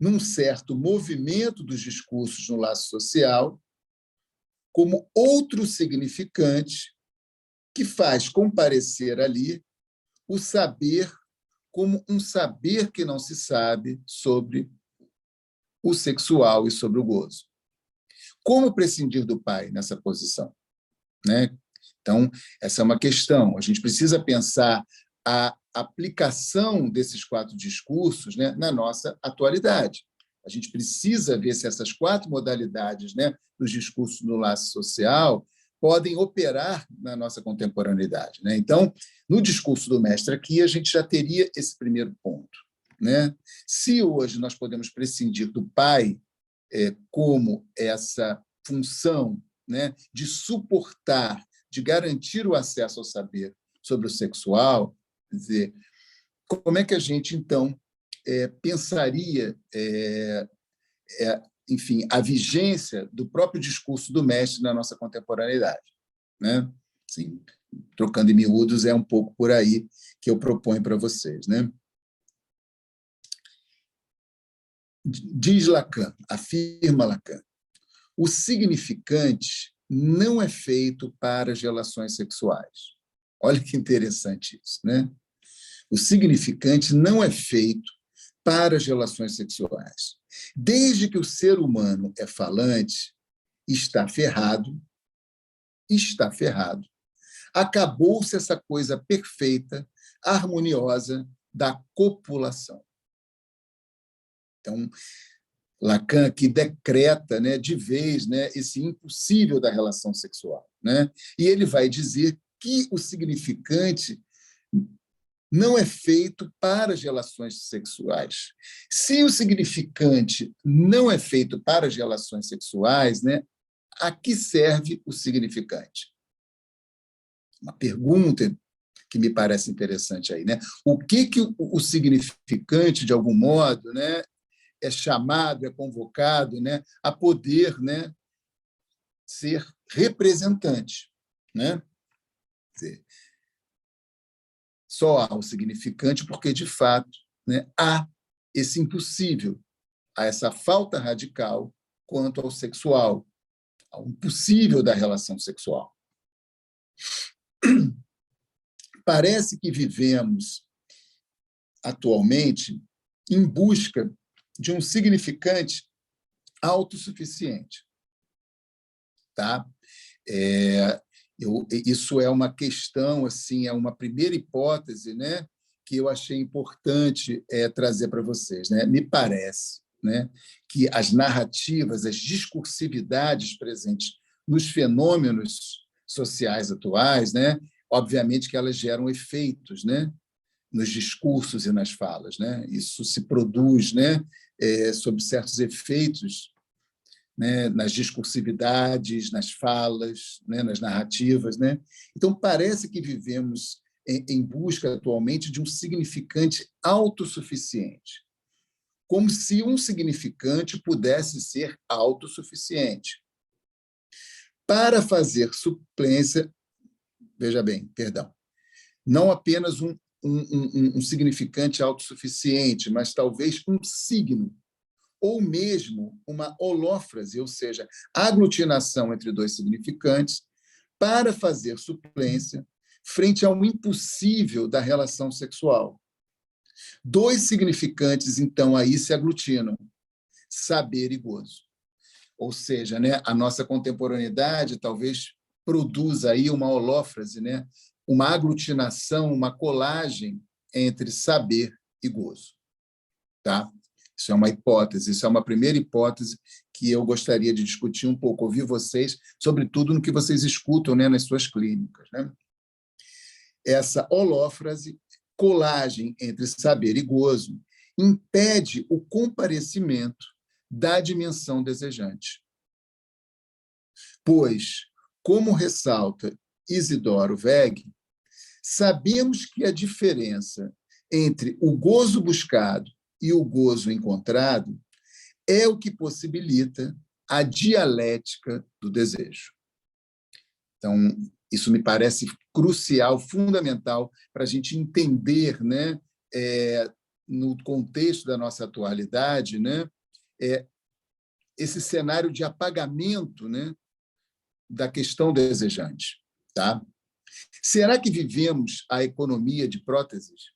num certo movimento dos discursos no laço social, como outro significante que faz comparecer ali o saber como um saber que não se sabe sobre o sexual e sobre o gozo. Como prescindir do pai nessa posição, né? Então, essa é uma questão. A gente precisa pensar a aplicação desses 4 discursos, né, na nossa atualidade. A gente precisa ver se essas 4 modalidades, né, dos discursos no laço social podem operar na nossa contemporaneidade, né? Então, no discurso do mestre aqui, a gente já teria esse primeiro ponto, né? Se hoje nós podemos prescindir do pai como essa função, né, de suportar, de garantir o acesso ao saber sobre o sexual, quer dizer, como é que a gente, então, pensaria, enfim, a vigência do próprio discurso do mestre na nossa contemporaneidade, né? Assim, trocando em miúdos, é um pouco por aí que eu proponho para vocês, né? Diz Lacan, afirma Lacan, o significante não é feito para as relações sexuais. Olha que interessante isso, né? O significante não é feito para as relações sexuais. Desde que o ser humano é falante, está ferrado, acabou-se essa coisa perfeita, harmoniosa da copulação. Então, Lacan que decreta, né, de vez, né, esse impossível da relação sexual, né? E ele vai dizer que o significante não é feito para as relações sexuais. Se o significante não é feito para as relações sexuais, né, a que serve o significante? Uma pergunta que me parece interessante aí, né? O que o significante, de algum modo, né, é chamado, é convocado, né, a poder, né, ser representante, né? Quer dizer, só há o significante porque, de fato, né, há esse impossível, há essa falta radical quanto ao sexual, ao impossível da relação sexual. Parece que vivemos atualmente em busca de um significante autossuficiente, tá? Isso é uma questão, assim, é uma primeira hipótese, né, que eu achei importante trazer para vocês, né? Me parece, né, que as narrativas, as discursividades presentes nos fenômenos sociais atuais, né, obviamente que elas geram efeitos, né, nos discursos e nas falas, né? Isso se produz, né, sob certos efeitos, né, nas discursividades, nas falas, né, nas narrativas, né? Então parece que vivemos em busca atualmente de um significante autossuficiente, como se um significante pudesse ser autossuficiente. Para fazer suplência, veja bem, perdão, não apenas um significante autossuficiente, mas talvez um signo, ou mesmo uma holófrase, ou seja, aglutinação entre 2 significantes, para fazer suplência frente ao impossível da relação sexual. 2 significantes, então, aí se aglutinam, saber e gozo. Ou seja, né, a nossa contemporaneidade talvez produza aí uma holófrase, né, uma aglutinação, uma colagem entre saber e gozo. Tá? Isso é uma hipótese, isso é uma primeira hipótese que eu gostaria de discutir um pouco, ouvir vocês, sobretudo no que vocês escutam, né, nas suas clínicas, né? essa holófrase, colagem entre saber e gozo, impede o comparecimento da dimensão desejante. Pois, como ressalta Isidoro Weg, sabemos que a diferença entre o gozo buscado e o gozo encontrado é o que possibilita a dialética do desejo. Então, isso me parece crucial, fundamental, para a gente entender, né, no contexto da nossa atualidade, né, esse cenário de apagamento, né, da questão desejante. Tá? Será que vivemos a economia de próteses?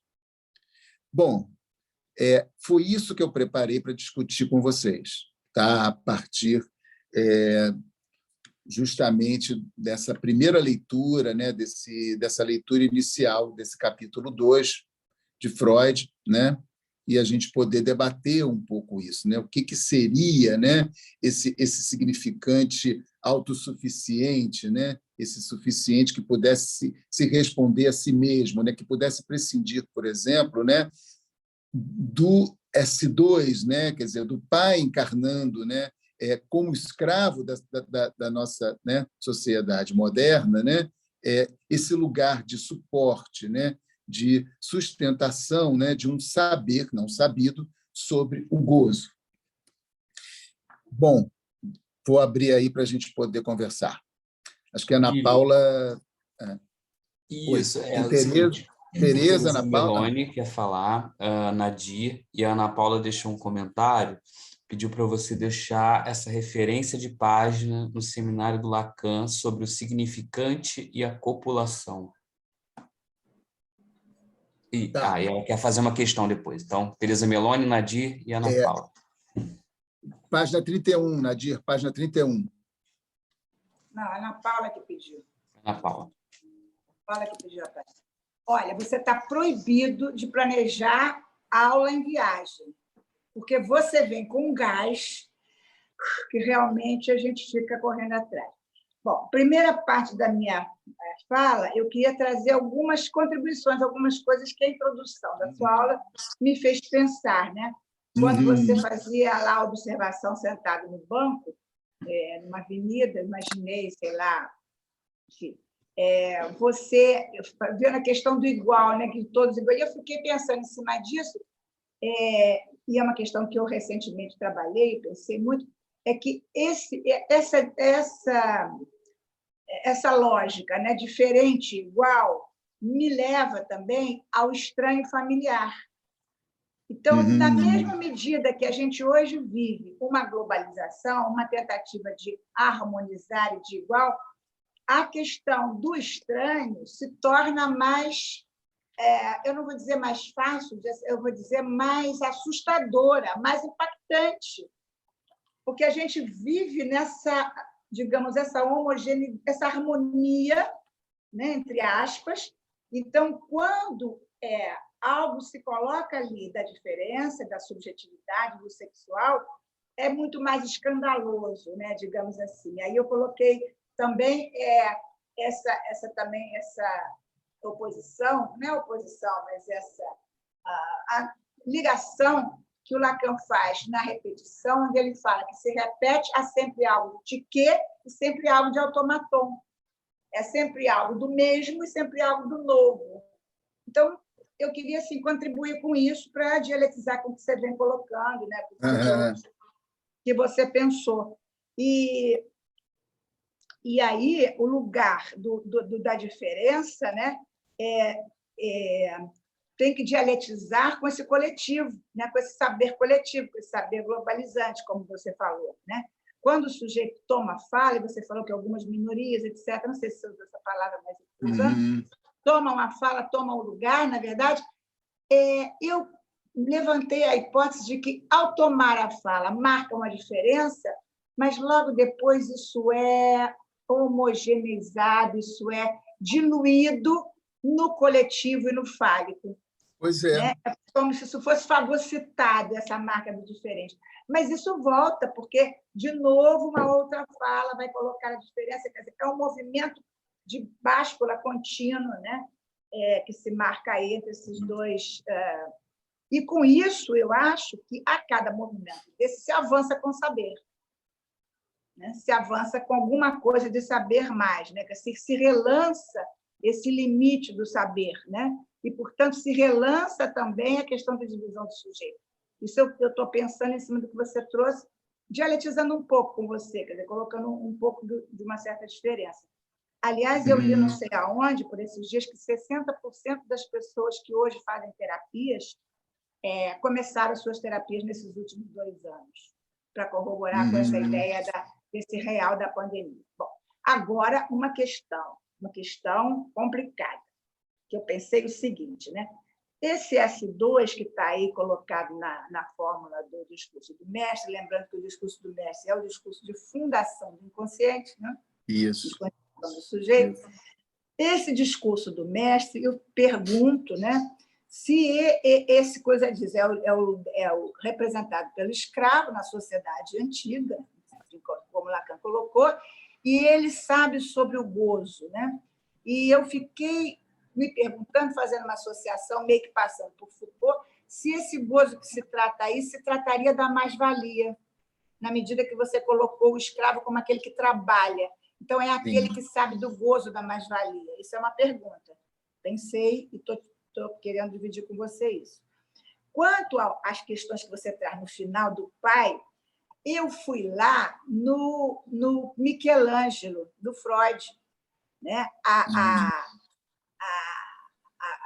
Bom, foi isso que eu preparei para discutir com vocês, tá? A partir justamente dessa primeira leitura, né? Dessa leitura inicial desse capítulo 2 de Freud, né? E a gente poder debater um pouco isso, né? O que seria, né, esse significante autossuficiente, né? Esse suficiente que pudesse se responder a si mesmo, né? Que pudesse prescindir, por exemplo, né, do S2, né? Quer dizer, do pai encarnando, né, como escravo da nossa, né, sociedade moderna, né? Esse lugar de suporte, né, de sustentação, né, de um saber não sabido sobre o gozo. Bom, vou abrir aí para a gente poder conversar. Acho que a Ana Paula... Isso, Tereza, Ana Paula... Meloni quer falar, a Nadir, e a Ana Paula deixou um comentário, pediu para você deixar essa referência de página no seminário do Lacan sobre o significante e a copulação. E ela quer fazer uma questão depois. Então, Tereza Meloni, Nadir e Ana Paula. Página 31, Nadir, página 31. Não, a Ana Paula que pediu. Ana Paula. Paula que pediu a página. Olha, você está proibido de planejar aula em viagem, porque você vem com um gás que realmente a gente fica correndo atrás. Bom, primeira parte da minha fala, eu queria trazer algumas contribuições, algumas coisas que a introdução da sua aula me fez pensar, né? Quando você fazia lá a observação sentado no banco, numa avenida, imaginei, sei lá, enfim, você vendo a questão do igual, né? Que todos iguais. Eu fiquei pensando em cima disso, e é uma questão que eu recentemente trabalhei, pensei muito, é que essa lógica, né, diferente, igual, me leva também ao estranho familiar. Então, na mesma medida que a gente hoje vive uma globalização, uma tentativa de harmonizar e de igual, a questão do estranho se torna mais, eu não vou dizer mais fácil, eu vou dizer mais assustadora, mais impactante, porque a gente vive nessa, digamos, essa homogeneidade, essa harmonia, né, entre aspas. Então, quando algo se coloca ali da diferença, da subjetividade, do sexual, é muito mais escandaloso, né, digamos assim. Aí eu coloquei também essa oposição, não é oposição, mas a ligação que o Lacan faz na repetição, onde ele fala que se repete, há sempre algo de quê e sempre algo de automaton. É sempre algo do mesmo e sempre algo do novo. Então, eu queria assim, contribuir com isso para dialetizar com o que você vem colocando, né? Que você pensou. E aí, o lugar da diferença, né, tem que dialetizar com esse coletivo, né, com esse saber coletivo, com esse saber globalizante, como você falou. Né? Quando o sujeito toma fala, e você falou que algumas minorias, etc., não sei se você usa essa palavra, mas tomam a fala, tomam o lugar, na verdade, eu levantei a hipótese de que, ao tomar a fala, marca uma diferença, mas logo depois isso é homogeneizado, isso é diluído no coletivo e no fálico. Pois é. Né? É como se isso fosse fagocitado, essa marca do diferente. Mas isso volta, porque, de novo, uma outra fala vai colocar a diferença. Quer dizer, é um movimento de báscula contínuo, né? que se marca aí entre esses dois. E, com isso, eu acho que a cada movimento desse se avança com saber, né? Se avança com alguma coisa de saber mais, né? Que se relança esse limite do saber, né? E, portanto, se relança também a questão da divisão do sujeito. Isso eu estou pensando em cima do que você trouxe, dialetizando um pouco com você, quer dizer, colocando um pouco de uma certa diferença. Aliás, eu li não sei aonde, por esses dias, que 60% das pessoas que hoje fazem terapias começaram suas terapias nesses últimos 2 anos, para corroborar com essa ideia desse real da pandemia. Bom, agora, uma questão complicada, que eu pensei o seguinte, né? Esse S2 que está aí colocado na fórmula do discurso do mestre, lembrando que o discurso do mestre é o discurso de fundação do inconsciente, né? Isso. Do sujeito. Esse discurso do mestre, eu pergunto, né, se esse coisa diz é o representado pelo escravo na sociedade antiga, como Lacan colocou, e ele sabe sobre o gozo, né? E eu fiquei me perguntando, fazendo uma associação, meio que passando por Foucault, se esse gozo que se trata aí se trataria da mais-valia, na medida que você colocou o escravo como aquele que trabalha. Então, é aquele que sabe do gozo da mais-valia. Isso é uma pergunta. Pensei e estou querendo dividir com você isso. Quanto às questões que você traz no final do pai, eu fui lá no Michelangelo, do Freud. Né? A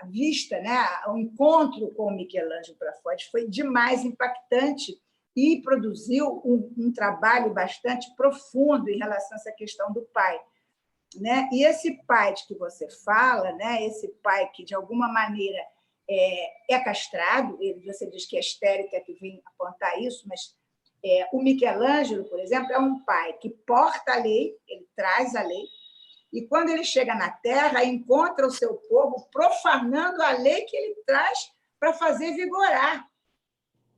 vista, né? O encontro com o Michelangelo para Freud foi demais impactante e produziu um trabalho bastante profundo em relação a essa questão do pai, né? E esse pai de que você fala, né? Esse pai que, de alguma maneira, é castrado, você diz que é histérica, que vem apontar isso, mas o Michelangelo, por exemplo, é um pai que porta a lei, ele traz a lei, e, quando ele chega na Terra, encontra o seu povo profanando a lei que ele traz para fazer vigorar.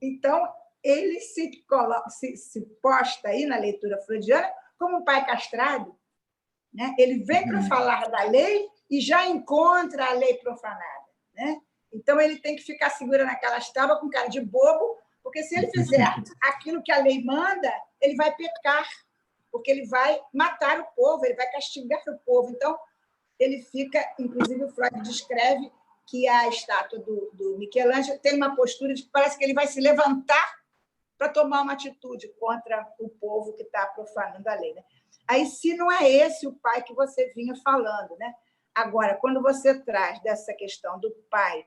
Então, ele se posta aí na leitura freudiana como um pai castrado, né? Ele vem para falar da lei e já encontra a lei profanada, né? Então, ele tem que ficar segurando aquelas tábuas com cara de bobo, porque, se ele fizer aquilo que a lei manda, ele vai pecar, porque ele vai matar o povo, ele vai castigar o povo. Então, ele fica... Inclusive, o Freud descreve que a estátua do Michelangelo tem uma postura de que parece que ele vai se levantar para tomar uma atitude contra o povo que está profanando a lei, né? Aí, se não é esse o pai que você vinha falando, né? Agora, quando você traz dessa questão do pai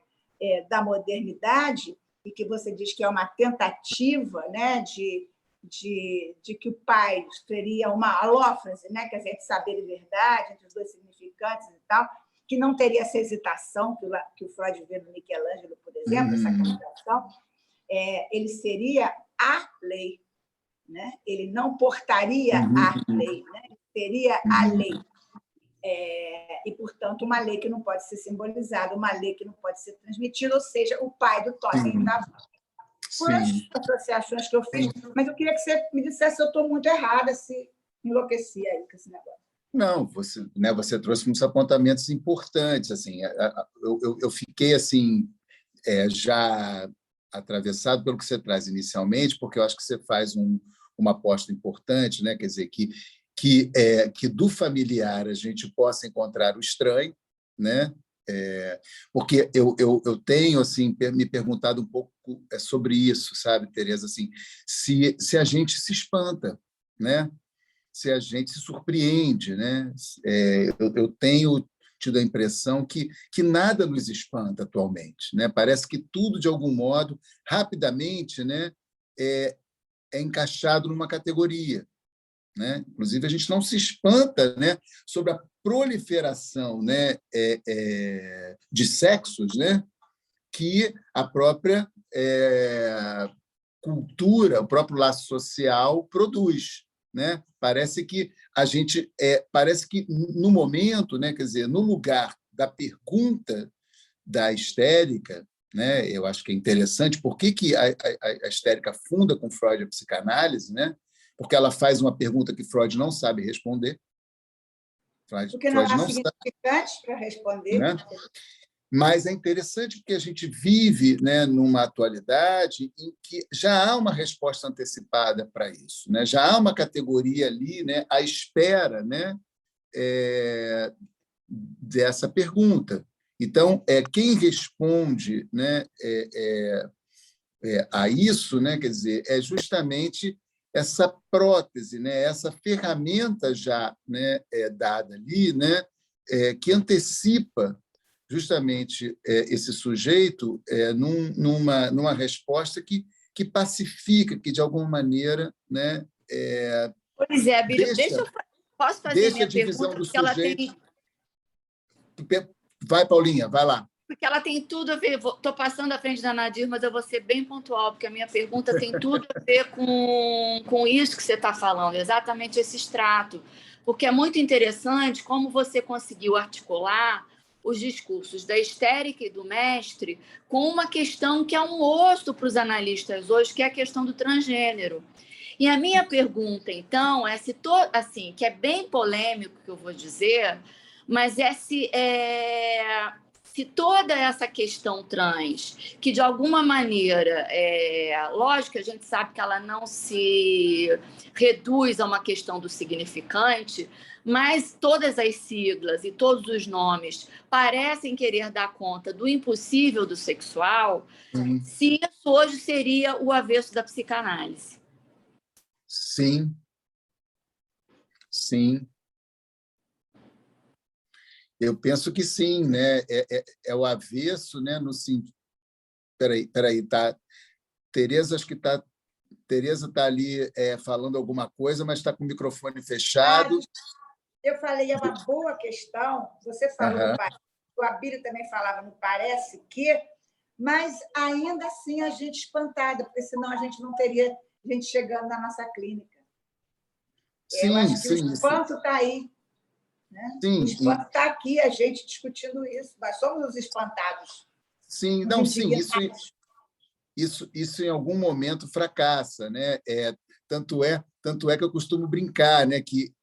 da modernidade, e que você diz que é uma tentativa, né, de que o pai teria uma alófrase, né, quer dizer, de saber e verdade, entre os dois significantes e tal, que não teria essa hesitação que o Freud vê no Michelangelo, por exemplo, essa castração, ele seria a lei, né? Ele não portaria a lei, né? Ele seria a lei. E, portanto, uma lei que não pode ser simbolizada, uma lei que não pode ser transmitida, ou seja, o pai do Totem da Van. Foram as associações que eu fiz, mas eu queria que você me dissesse se eu estou muito errada, se enlouqueci aí com esse negócio. Não, você trouxe muitos apontamentos importantes. Assim, eu fiquei assim já atravessado pelo que você traz inicialmente, porque eu acho que você faz uma aposta importante, né? Quer dizer, que do familiar a gente possa encontrar o estranho, né? Porque eu tenho assim me perguntado um pouco sobre isso, sabe, Tereza? Assim, se a gente se espanta, né? Se a gente se surpreende, né? Eu tenho tido a impressão que nada nos espanta atualmente, né? Parece que tudo, de algum modo, rapidamente, né, é encaixado numa categoria, né? Inclusive, a gente não se espanta, né, sobre a proliferação, né, de sexos, né, que a própria cultura, o próprio laço social produz, né? Parece que no momento, né, quer dizer, no lugar da pergunta da histérica, né, eu acho que é interessante por que a histérica funda com Freud a psicanálise, né? Porque ela faz uma pergunta que Freud não sabe responder. Porque não há significantes para responder. Né? Mas é interessante porque a gente vive, né, numa atualidade em que já há uma resposta antecipada para isso, né? Já há uma categoria ali, né, à espera, né, dessa pergunta. Então, quem responde, né, a isso, né, quer dizer, é justamente essa prótese, né, essa ferramenta já, né, dada ali, né, que antecipa justamente esse sujeito numa resposta que pacifica, que de alguma maneira, né, Pois é, Bíblia, deixa, posso fazer deixa a minha divisão pergunta, do sujeito. Vai, Paulinha, vai lá. porque ela tem tudo a ver. Estou passando à frente da Nadir, mas eu vou ser bem pontual, porque a minha pergunta tem tudo a ver com isso que você está falando, exatamente esse extrato. Porque é muito interessante como você conseguiu articular os discursos da histérica e do mestre com uma questão que é um osso para os analistas hoje, que é a questão do transgênero. E a minha pergunta, então, é se assim, que é bem polêmico que eu vou dizer, mas se toda essa questão trans, que de alguma maneira, lógico que a gente sabe que ela não se reduz a uma questão do significante, mas todas as siglas e todos os nomes parecem querer dar conta do impossível do sexual, se isso hoje seria o avesso da psicanálise. Sim, sim. Eu penso que sim, né? O avesso, né? No sentido. Peraí, tá. Tereza, acho que tá. Tereza está ali falando alguma coisa, mas está com o microfone fechado. Eu falei, é uma boa questão. Você falou, Uhum. O Abílio também falava, não parece que, mas ainda assim a gente espantada, porque senão a gente não teria gente chegando na nossa clínica. Eu acho que o espanto está aí. Né? Sim, o espanto está aqui, a gente discutindo isso. Nós somos os espantados. Sim, não, sim, isso em algum momento fracassa, né? Tanto é que eu costumo brincar, né? Que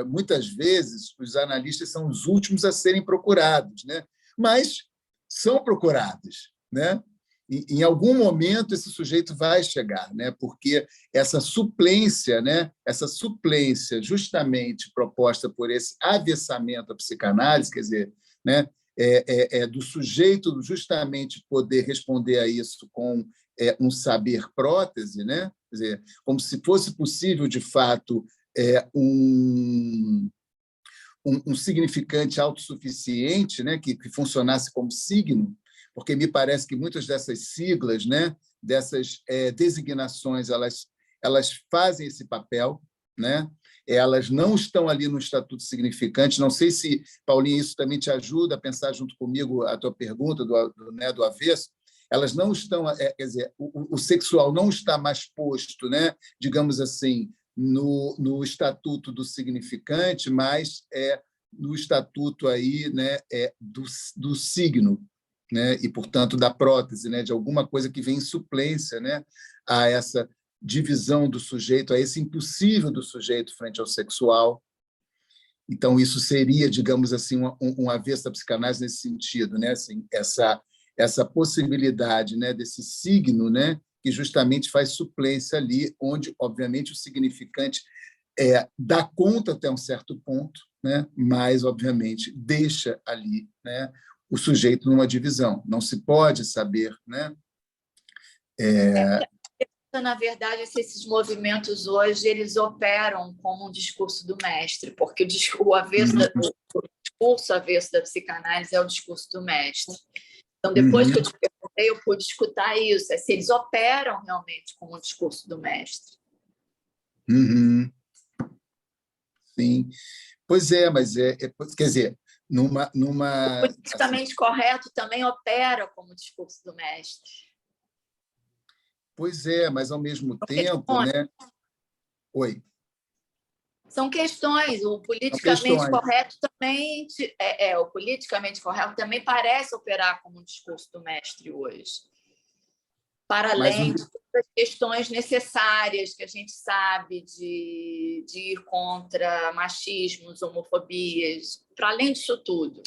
muitas vezes os analistas são os últimos a serem procurados, né? Mas são procurados, né? Em algum momento esse sujeito vai chegar, né? Porque essa suplência, né? Essa suplência justamente proposta por esse avessamento à psicanálise, quer dizer, né? Do sujeito justamente poder responder a isso com um saber prótese, né? Quer dizer, como se fosse possível, de fato, um significante autossuficiente, né? que funcionasse como signo, porque me parece que muitas dessas siglas, né? Dessas designações, elas fazem esse papel, né? Elas não estão ali no estatuto significante. Não sei se, Paulinho, isso também te ajuda a pensar junto comigo a tua pergunta do avesso. Elas não estão, quer dizer, o sexual não está mais posto, né, digamos assim, no estatuto do significante, mas no estatuto aí, né, do signo, né, e, portanto, da prótese, né, de alguma coisa que vem em suplência, né, a essa divisão do sujeito, a esse impossível do sujeito frente ao sexual. Então, isso seria, digamos assim, um avesso da psicanálise nesse sentido, né? Assim, essa possibilidade, né, desse signo, né, que justamente faz suplência ali, onde, obviamente, o significante dá conta até um certo ponto, né, mas, obviamente, deixa ali, né, o sujeito numa divisão. Não se pode saber, né? Na verdade, esses movimentos hoje eles operam como um discurso do mestre, porque o discurso avesso da psicanálise é o discurso do mestre. Então, depois que eu te perguntei, eu pude escutar isso, se eles operam realmente como um discurso do mestre. Sim. Pois mas quer dizer, numa O politicamente assim, correto também opera como discurso do mestre. Pois mas ao mesmo tempo, né? Oi. São questões. O politicamente correto também o politicamente correto também parece operar como um discurso do mestre hoje. Para além de todas as questões necessárias que a gente sabe de ir contra machismos, homofobias, para além disso tudo.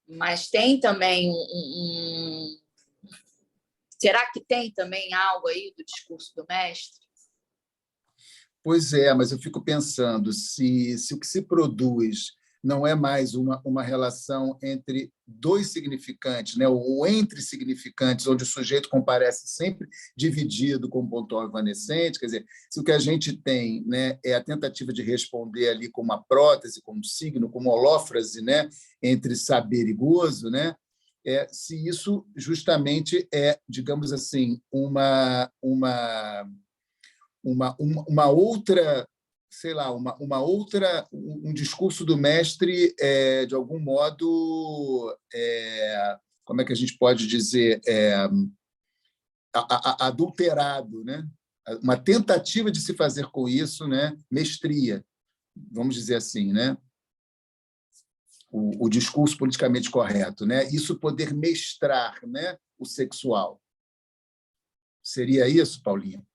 Mas tem também será que tem também algo aí do discurso do mestre? Pois é, mas eu fico pensando se o que se produz não é mais uma relação entre dois significantes, né? Ou entre significantes, onde o sujeito comparece sempre dividido com pontual evanescente, quer dizer, se o que a gente tem, né, é a tentativa de responder ali com uma prótese, com um signo, com uma holófrase, né, entre saber e gozo, né? Se isso justamente é, digamos assim, uma outra, sei lá, um discurso do mestre, de algum modo, como é que a gente pode dizer, adulterado, né? Uma tentativa de se fazer com isso, né? Mestria, vamos dizer assim, né? O discurso politicamente correto, né? Isso poder mestrar, né, o sexual. Seria isso, Paulinha?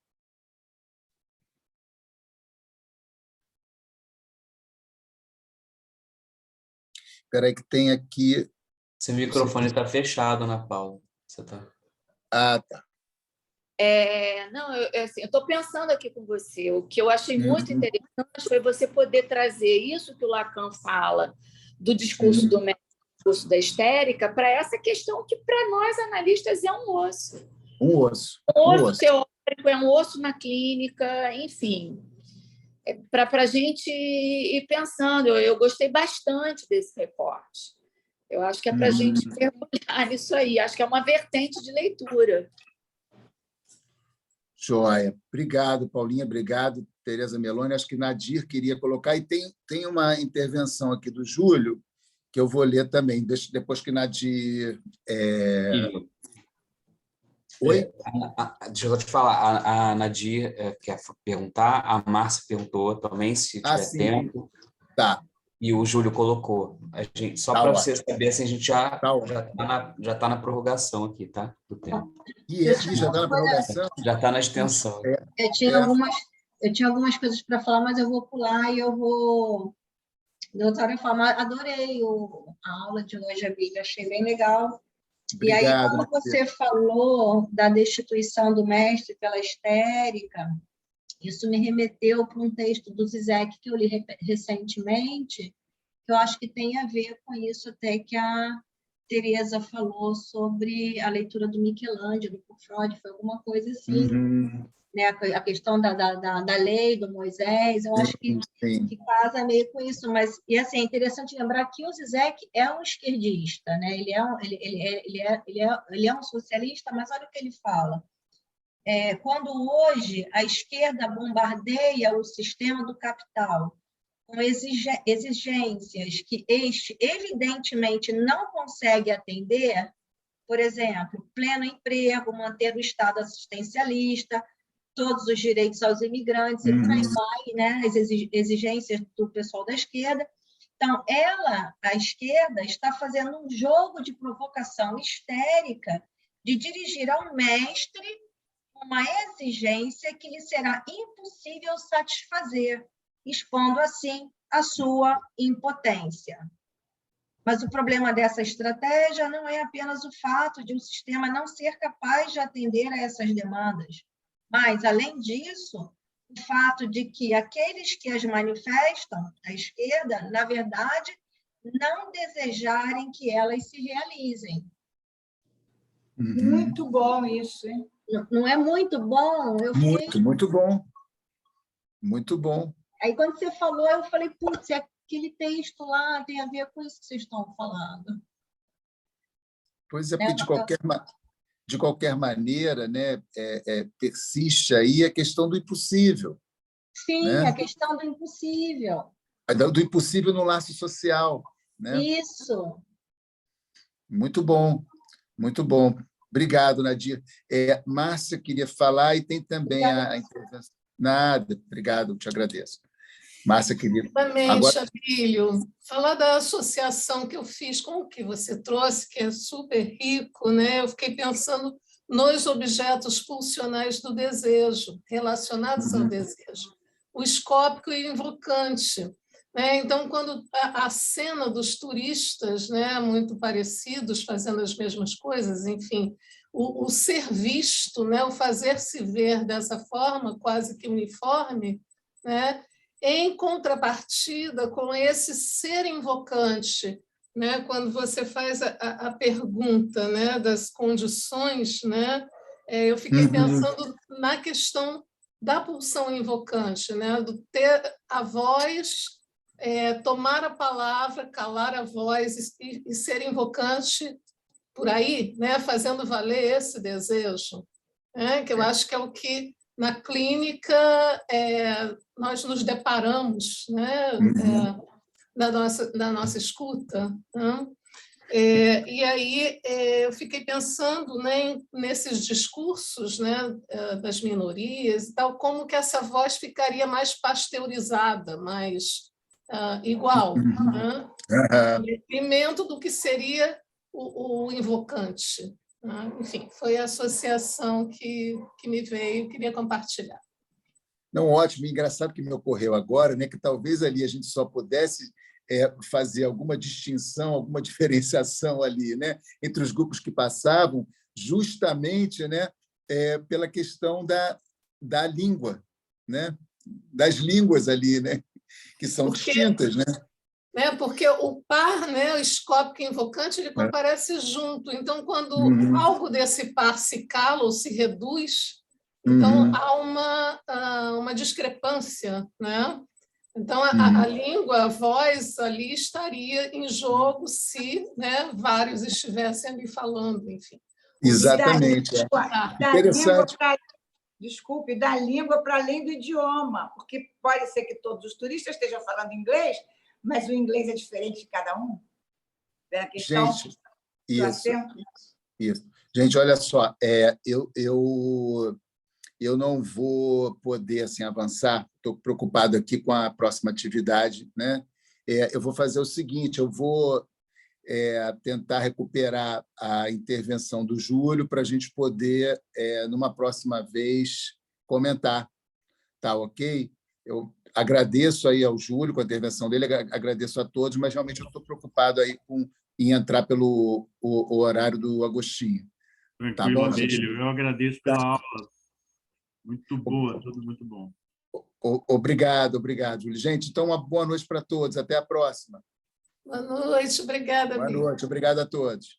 Espera aí que tem aqui... Seu microfone está fechado, Ana Paula. Você tá... Ah, tá. Não, eu estou pensando aqui com você. O que eu achei muito interessante foi você poder trazer isso que o Lacan fala do discurso do mestre, do discurso da histérica, para essa questão que, para nós analistas, é um osso. Um osso. Um osso teórico, é um osso na clínica, enfim. Para a gente ir pensando. Eu gostei bastante desse recorte. Eu acho que é para a gente mergulhar nisso aí. Acho que é uma vertente de leitura. Joia. Obrigado, Paulinha. Obrigado, Tereza Meloni. Acho que Nadir queria colocar. E tem uma intervenção aqui do Júlio, que eu vou ler também, depois que Nadir... Oi? Deixa eu te falar. A Nadir quer perguntar, a Márcia perguntou também, se tiver tempo. Tá. E o Júlio colocou. Só para você saber, assim, a gente já está na prorrogação aqui, tá? Do tempo. E aqui já está na prorrogação? Já está na extensão. Eu tinha algumas coisas para falar, mas eu vou pular e eu vou... Doutora, adorei a aula de hoje, a Bíblia, achei bem legal. Obrigado, e aí, quando você falou da destituição do mestre pela histérica, isso me remeteu para um texto do Zizek que eu li recentemente, que eu acho que tem a ver com isso até que a Tereza falou sobre a leitura do Michelangelo por Freud, foi alguma coisa assim, né? A questão da lei do Moisés, eu acho que casa meio com isso, mas e assim, é interessante lembrar que o Zizek é um esquerdista, né? Ele é um socialista, mas olha o que ele fala. Quando hoje a esquerda bombardeia o sistema do capital com exigências que este evidentemente não consegue atender, por exemplo, pleno emprego, manter o Estado assistencialista, todos os direitos aos imigrantes, e por aí vai, né, as exigências do pessoal da esquerda. Então, a esquerda, está fazendo um jogo de provocação histérica de dirigir ao mestre uma exigência que lhe será impossível satisfazer, expondo, assim, a sua impotência. Mas o problema dessa estratégia não é apenas o fato de um sistema não ser capaz de atender a essas demandas, mas, além disso, o fato de que aqueles que as manifestam, a esquerda, na verdade, não desejarem que elas se realizem. Muito bom isso, hein? Não é muito bom? Muito bom. Muito bom. Aí, quando você falou, eu falei, putz, aquele texto lá tem a ver com isso que vocês estão falando. Pois é, porque de qualquer maneira, né, persiste aí a questão do impossível. Sim, né? A questão do impossível. Do impossível no laço social. Né? Isso. Muito bom, muito bom. Obrigado, Nadir. Márcia queria falar e tem também a intervenção. Nada, obrigado, te agradeço. Márcia queria... Também, Chabilho, falar da associação que eu fiz com o que você trouxe, que é super rico, né? Eu fiquei pensando nos objetos pulsionais do desejo, relacionados ao desejo, o escópico e o invocante. né? Então, quando a cena dos turistas, né, muito parecidos, fazendo as mesmas coisas, enfim, o ser visto, né, o fazer-se ver dessa forma quase que uniforme, né, em contrapartida com esse ser invocante, né, quando você faz a pergunta, né, das condições, né, eu fiquei pensando na questão da pulsão invocante, né, do ter a voz, tomar a palavra, calar a voz e ser invocante por aí, né, fazendo valer esse desejo, né, que eu acho que é o que na clínica nós nos deparamos, né, da nossa escuta, né? E aí eu fiquei pensando, né, nesses discursos, né, das minorias e tal, como que essa voz ficaria mais pasteurizada, mais igual, né? Em detrimento do que seria o invocante, né? Enfim, foi a associação que me veio, queria compartilhar. Não, ótimo, engraçado que me ocorreu agora, né, que talvez ali a gente só pudesse fazer alguma distinção, alguma diferenciação ali, né, entre os grupos que passavam, justamente, né, pela questão da língua, né, das línguas ali, né, que são distintas, né? Porque o par, né, o escópico invocante, ele comparece junto. Então, quando algo desse par se cala ou se reduz, então há uma discrepância, né? Então, a língua, a voz ali estaria em jogo se, né, vários estivessem ali falando, enfim. Exatamente. Interessante. Desculpe, da língua para além do idioma, porque pode ser que todos os turistas estejam falando inglês, mas o inglês é diferente de cada um. É a questão do acento. Isso. Gente, olha só, eu não vou poder assim, avançar, estou preocupado aqui com a próxima atividade, né? Eu vou fazer o seguinte, eu vou tentar recuperar a intervenção do Júlio para a gente poder, numa próxima vez, comentar. Tá ok? Eu agradeço aí ao Júlio com a intervenção dele, agradeço a todos, mas realmente eu estou preocupado aí em entrar pelo o horário do Agostinho. Tranquilo, tá bom, Abílio. gente? Eu agradeço pela aula. Muito boa, tudo muito bom. Obrigado, Júlio. Gente, então uma boa noite para todos. Até a próxima. Boa noite, obrigada, Boa noite, obrigado a todos.